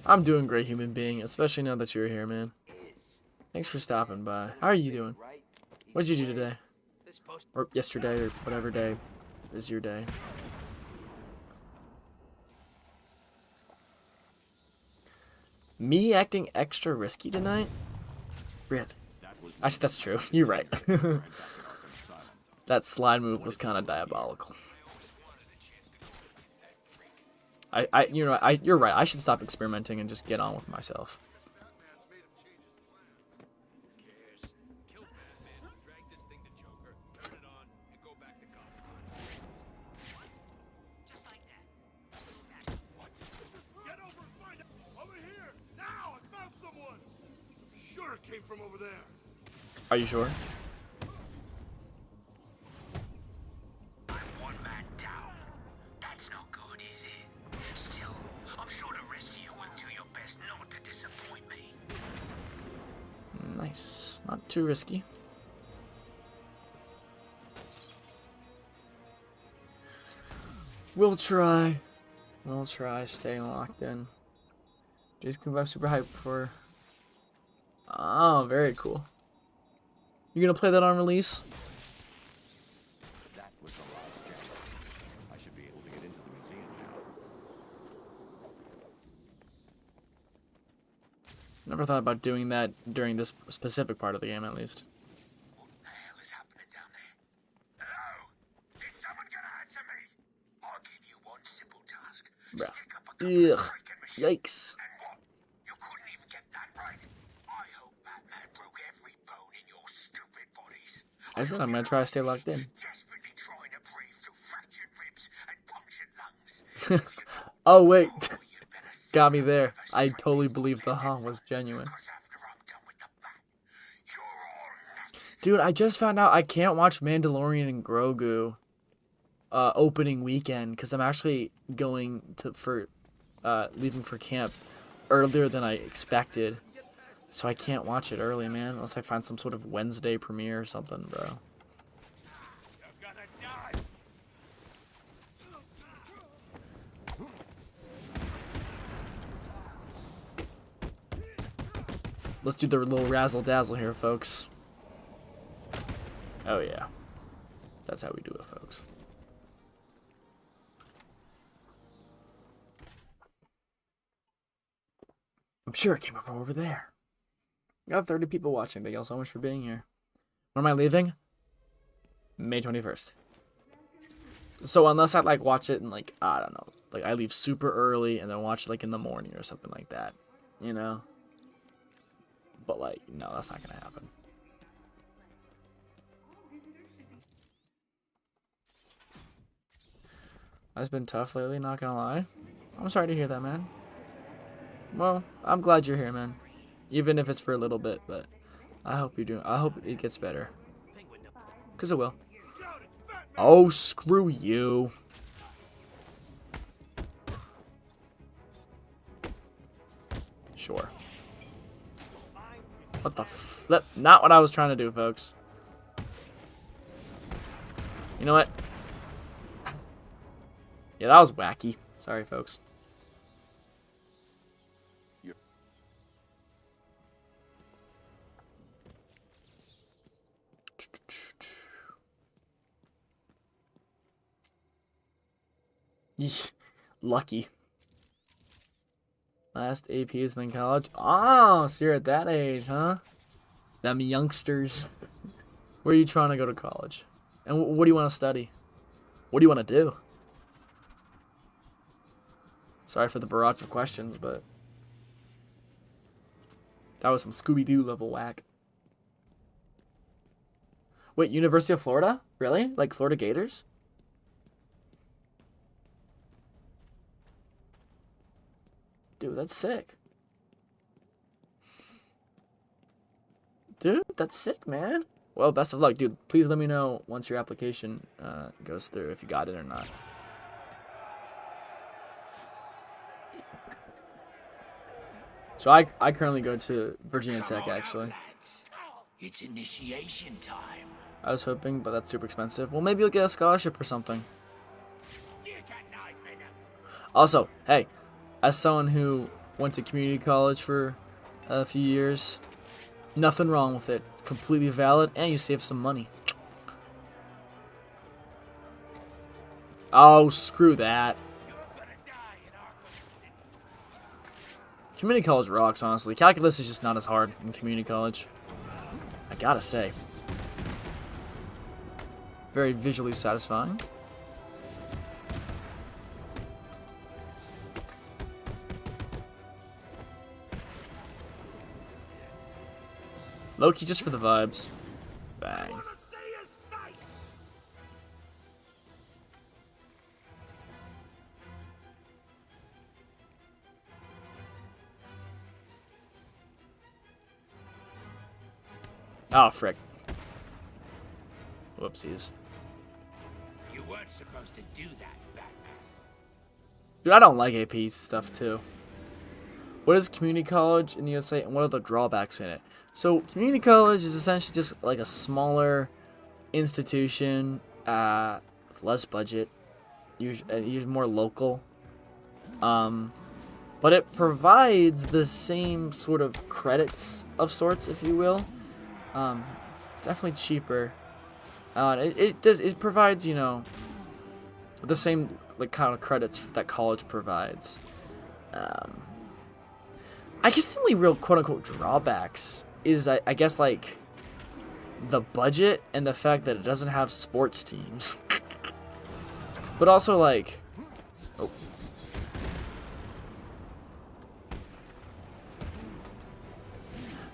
I'm doing great, human being, especially now that you're here, man. Thanks for stopping by. How are you doing? What did you do today? Or yesterday, or whatever day is your day. Me acting extra risky tonight? Really? Actually, that's true. You're right. That slide move was kind of diabolical. You're right. I should stop experimenting and just get on with myself. Kill Batman, drag this thing to Joker, turn it on, and go back to Gotham. Just like that. Get over and find it. Over here. Now, I found someone. I'm sure it came from over there. Are you sure? I'm one man down. That's no good, is it? Still, I'm sure the rest of you will do your best not to disappoint me. Nice. Not too risky. We'll try. We'll try staying locked in. Jason come back super hyped for. Oh, very cool. You gonna play that on release? That was the last chance. I should be able to get into the museum now. Never thought about doing that during this specific part of the game, at least. What the hell is happening down there? Hello? Is someone gonna answer me? I'll give you one simple task. Bruh. Stick up a couple of Ugh. freaking machines. Yikes. And what? You couldn't even get that right. I hope Batman broke every bone in your stupid bodies. I said I'm gonna try to stay locked in. Desperately trying to breathe through fractured ribs and punctured lungs. Oh wait. Got me there. I totally believe the huh was genuine. Because after I'm done with the Dude, I just found out I can't watch Mandalorian and Grogu opening weekend because I'm actually going for leaving for camp earlier than I expected. So I can't watch it early, man, unless I find some sort of Wednesday premiere or something, bro. Let's do the little razzle-dazzle here, folks. Oh, yeah. That's how we do it, folks. I'm sure it came from over there. We got 30 people watching. Thank y'all so much for being here. When am I leaving? May 21st. So unless I, like, watch it in, like, I don't know. Like, I leave super early and then watch it, like, in the morning or something like that. You know? But, like, no, that's not gonna happen. That's been tough lately, not gonna lie. I'm sorry to hear that, man. Well, I'm glad you're here, man. Even if it's for a little bit, but I hope it gets better. 'Cause it will. Oh, screw you. Sure. What the flip? Not what I was trying to do, folks. You know what? Yeah, that was wacky. Sorry, folks. Lucky. Last APs then college. Oh, so you're at that age, huh? Them youngsters. Where are you trying to go to college? And what do you want to study? What do you want to do? Sorry for the barrage of questions, but that was some Scooby-Doo level whack. Wait, University of Florida? Really? Like Florida Gators? Dude, that's sick. Dude, that's sick, man. Well, best of luck, dude. Please let me know once your application goes through, if you got it or not. So I currently go to Virginia Tech, actually. It's initiation time. I was hoping, but that's super expensive. Well, maybe you'll get a scholarship or something. Also, hey, as someone who went to community college for a few years, nothing wrong with it. It's completely valid, and you save some money. Oh, screw that. Community college rocks, honestly. Calculus is just not as hard in community college. I gotta say. Very visually satisfying. Low-key just for the vibes. Bang. Oh, frick. Whoopsies. You weren't supposed to do that, Batman. Dude, I don't like AP stuff, too. What is community college in the USA, and what are the drawbacks in it? So, community college is essentially just like a smaller institution with less budget, usually more local. But it provides the same sort of credits of sorts, if you will. Definitely cheaper. It provides, you know, the same like kind of credits that college provides. I guess the only real quote-unquote drawbacks is, I guess, like, the budget and the fact that it doesn't have sports teams. But also, like... Oh.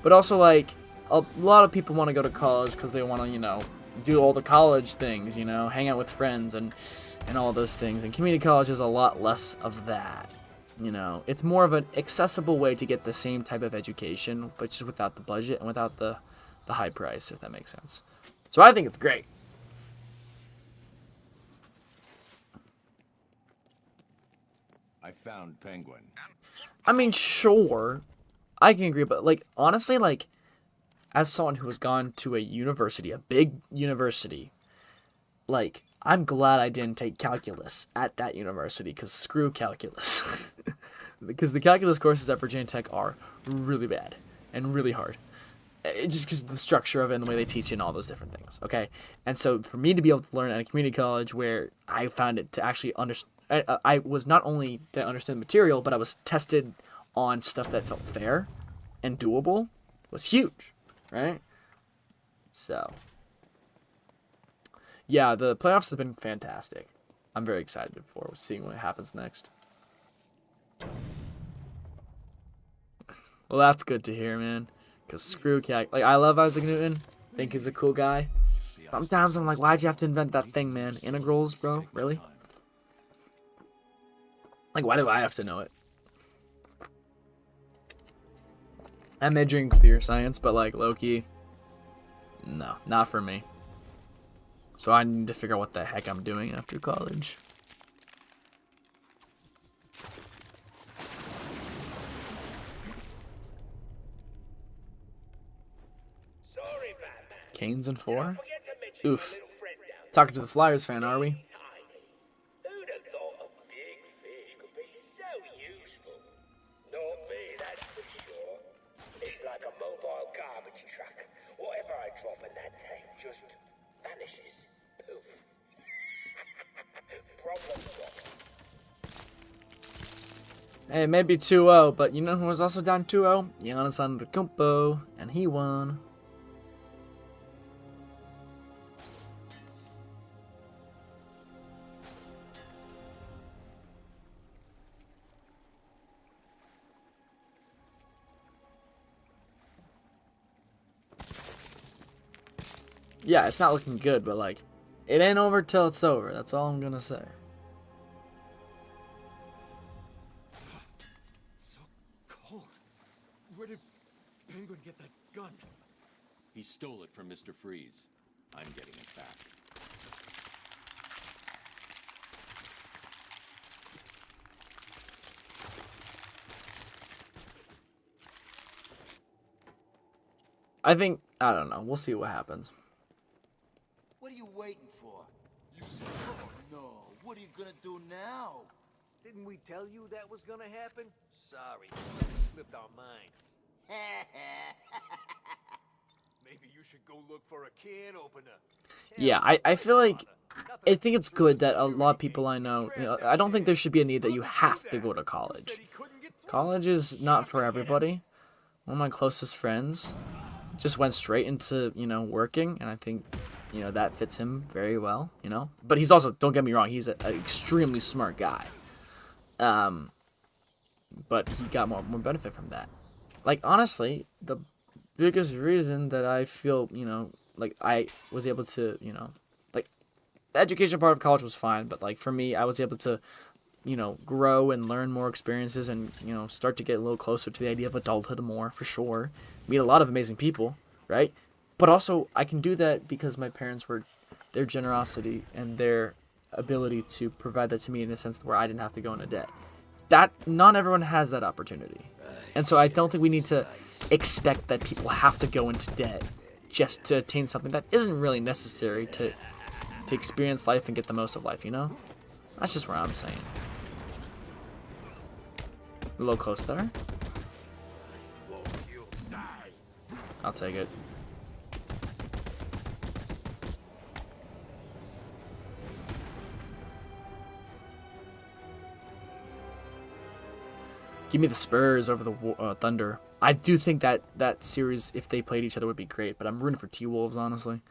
But also, like, a lot of people want to go to college because they want to, you know, do all the college things, you know, hang out with friends and all those things. And community college is a lot less of that. You know, it's more of an accessible way to get the same type of education, but just without the budget and without the the high price, if that makes sense. So I think it's great. I found Penguin. I mean, sure, I can agree, but like honestly, like as someone who has gone to a university, a big university, like I'm glad I didn't take calculus at that university because screw calculus. Because the calculus courses at Virginia Tech are really bad and really hard. Just because of the structure of it and the way they teach it and all those different things, okay? And so for me to be able to learn at a community college where I found it to actually understand, I was not only to understand the material, but I was tested on stuff that felt fair and doable, was huge, right? So, yeah, the playoffs have been fantastic. I'm very excited for seeing what happens next. Well, that's good to hear, man. Because screw Like, I love Isaac Newton. Think he's a cool guy. Sometimes I'm like, why'd you have to invent that thing, man? Integrals, bro? Really? Like, why do I have to know it? I'm majoring in computer science, but, like, low-key, no, not for me. So I need to figure out what the heck I'm doing after college. Canes and 4? Oof. Talking to the Flyers fan, are we? Hey, maybe 2-0, but you know who was also down 2-0? Giannis Antetokounmpo, and he won. Yeah, it's not looking good, but like, it ain't over till it's over. That's all I'm gonna say. So cold. Where did Penguin get that gun? He stole it from Mr. Freeze. I'm getting it back. I think, I don't know. We'll see what happens. What are you waiting for? You said, oh no, what are you gonna do now? Didn't we tell you that was gonna happen? Sorry, slipped our minds. Maybe you should go look for a can opener. Yeah, I feel like, I think it's good that a lot of people I know, you know, I don't think there should be a need that you have to go to college. College is not for everybody. One of my closest friends just went straight into, you know, working, and I think, you know, that fits him very well, you know? But he's also, don't get me wrong, he's an extremely smart guy. But he got more benefit from that. Like, honestly, the biggest reason that I feel, you know, like I was able to, you know, like, the education part of college was fine, but like for me, I was able to, you know, grow and learn more experiences and, you know, start to get a little closer to the idea of adulthood more, for sure. Meet a lot of amazing people, right? But also, I can do that because my parents were, their generosity and their ability to provide that to me in a sense where I didn't have to go into debt. That, not everyone has that opportunity. And so I don't think we need to expect that people have to go into debt just to attain something that isn't really necessary to experience life and get the most of life, you know? That's just where I'm saying. A little close there. I'll take it. Give me the Spurs over the Thunder. I do think that series, if they played each other, would be great, but I'm rooting for T-Wolves, honestly.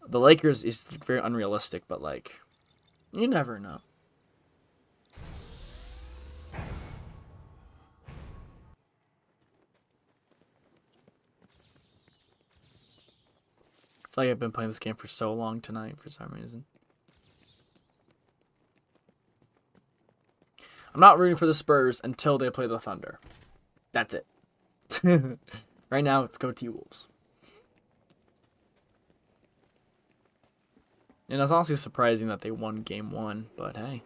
The Lakers is very unrealistic, but, like, you never know. I feel like I've been playing this game for so long tonight for some reason. I'm not rooting for the Spurs until they play the Thunder. That's it. Right now, let's go T-Wolves. And it's honestly surprising that they won game 1, but hey,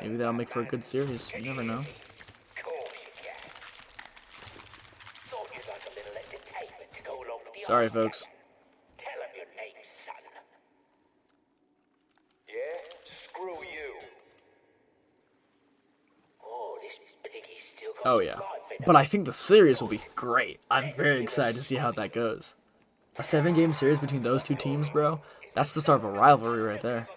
maybe that'll make for a good series. You never know. Sorry, folks. Tell him your name, son. Yeah? Screw you. Oh, this piggy's still got Oh yeah, but I think the series will be great. I'm very excited to see how that goes. A 7-game series between those two teams, bro. That's the start of a rivalry right there.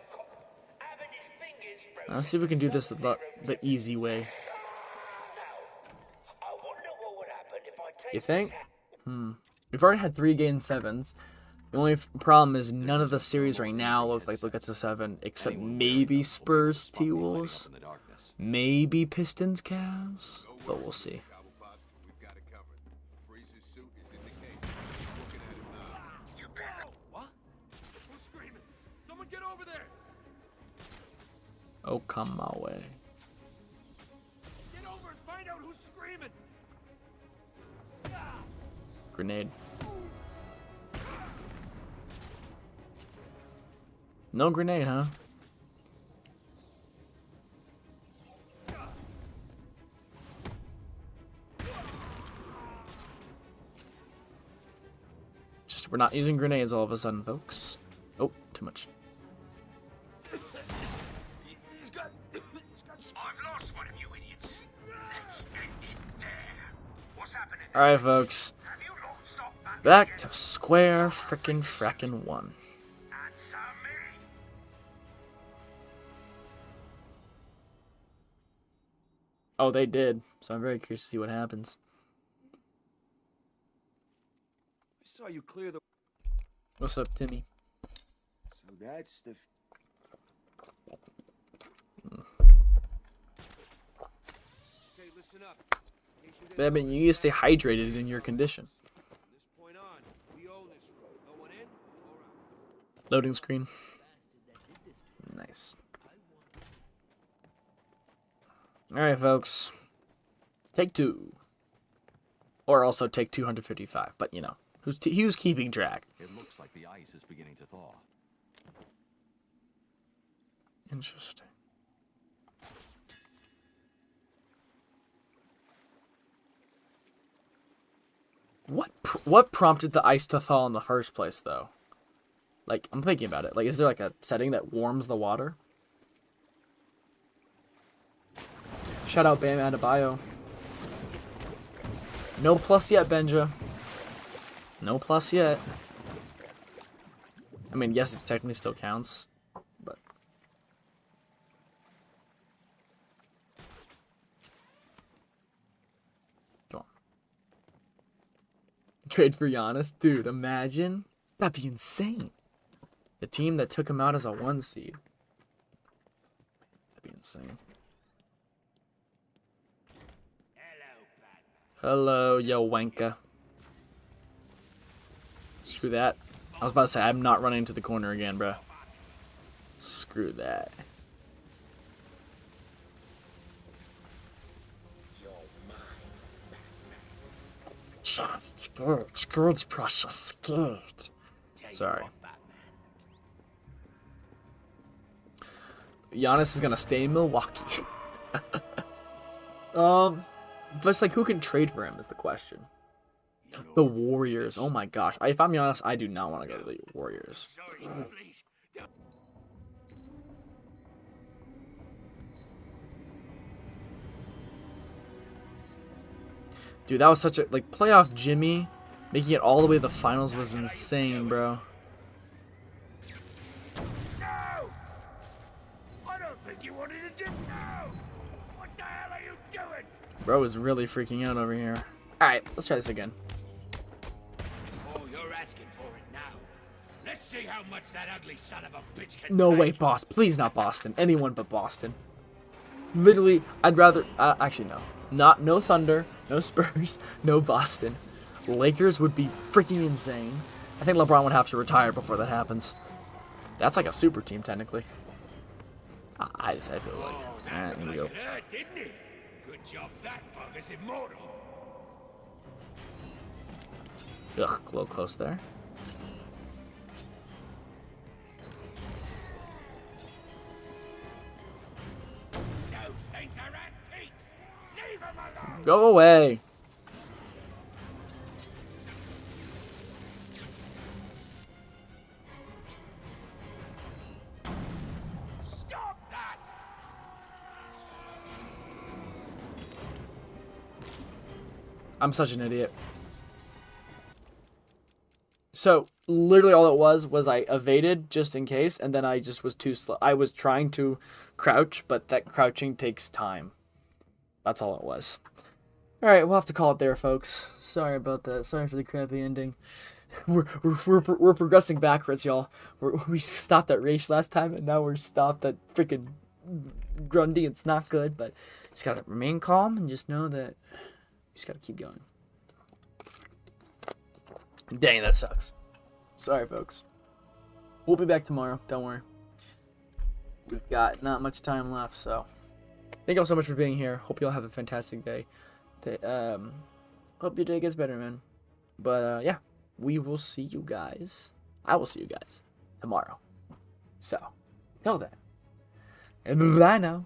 Let's see if we can do this the easy way. You think? We've already had 3 game 7s. The only problem is none of the series right now looks like they'll get to 7, except maybe Spurs T-Wolves, maybe Pistons Cavs, but we'll see. What? Who's screaming? Someone get over there! Oh, come my way. Get over and find out who's screaming! Grenade. No grenade, huh? Just we're not using grenades all of a sudden, folks. Oh, too much. I've lost one of you idiots. Let's end it there. What's happening? Alright, folks. Back to square frickin' one. Oh, they did. So I'm very curious to see what happens. I saw you clear the... What's up, Timmy? So that's the... Okay, listen up. I mean, you need to stay hydrated in your condition. From this point on, we own this road. No one in or out. Loading screen. Nice. Alright, folks. Take 2. Or also take 255, but you know, who's keeping track? It looks like the ice is beginning to thaw. Interesting. What prompted the ice to thaw in the first place, though? Like, I'm thinking about it. Like, is there like a setting that warms the water? Shout out Bam Adebayo. No plus yet, Benja. No plus yet. I mean, yes, it technically still counts, but... Go on. Trade for Giannis? Dude, imagine. That'd be insane. The team that took him out as a 1 seed. That'd be insane. Hello, yo wanka. Screw that. I was about to say, I'm not running to the corner again, bro. Screw that. Just scared, precious, scared. Sorry. Giannis is gonna stay in Milwaukee. But it's like, who can trade for him is the question. The Warriors. Oh my gosh. If I'm honest, I do not want to go to the Warriors. Dude, that was such a... Like, playoff Jimmy, making it all the way to the finals was insane, bro. No! I don't think you wanted to do... No! What the hell are you doing? Bro is really freaking out over here. Alright, let's try this again. Oh, you're asking for it now. Let's see how much that ugly son of a bitch can No take. way, Boston. Please not Boston. Anyone but Boston. Literally, I'd rather... actually, no. No Thunder, no Spurs, no Boston. Lakers would be freaking insane. I think LeBron would have to retire before that happens. That's like a super team, technically. I feel like... Alright, here we go. It hurt, didn't it? Good job that bug is immortal. Ugh, a little close there. Those things are antiques! Leave them alone! Go away. Stop that! I'm such an idiot. So, literally all it was I evaded just in case, and then I just was too slow. I was trying to crouch, but that crouching takes time. That's all it was. Alright, we'll have to call it there, folks. Sorry about that. Sorry for the crappy ending. We're progressing backwards, y'all. We stopped at Race last time, and now we're stopped at freaking Grundy. It's not good, but just gotta remain calm and just know that you just gotta keep going. Dang, that sucks. Sorry, folks. We'll be back tomorrow. Don't worry. We've got not much time left, so thank you all so much for being here. Hope you all have a fantastic day. Hope your day gets better, man. But yeah, we will see you guys. I will see you guys tomorrow. So, till then, and bye now.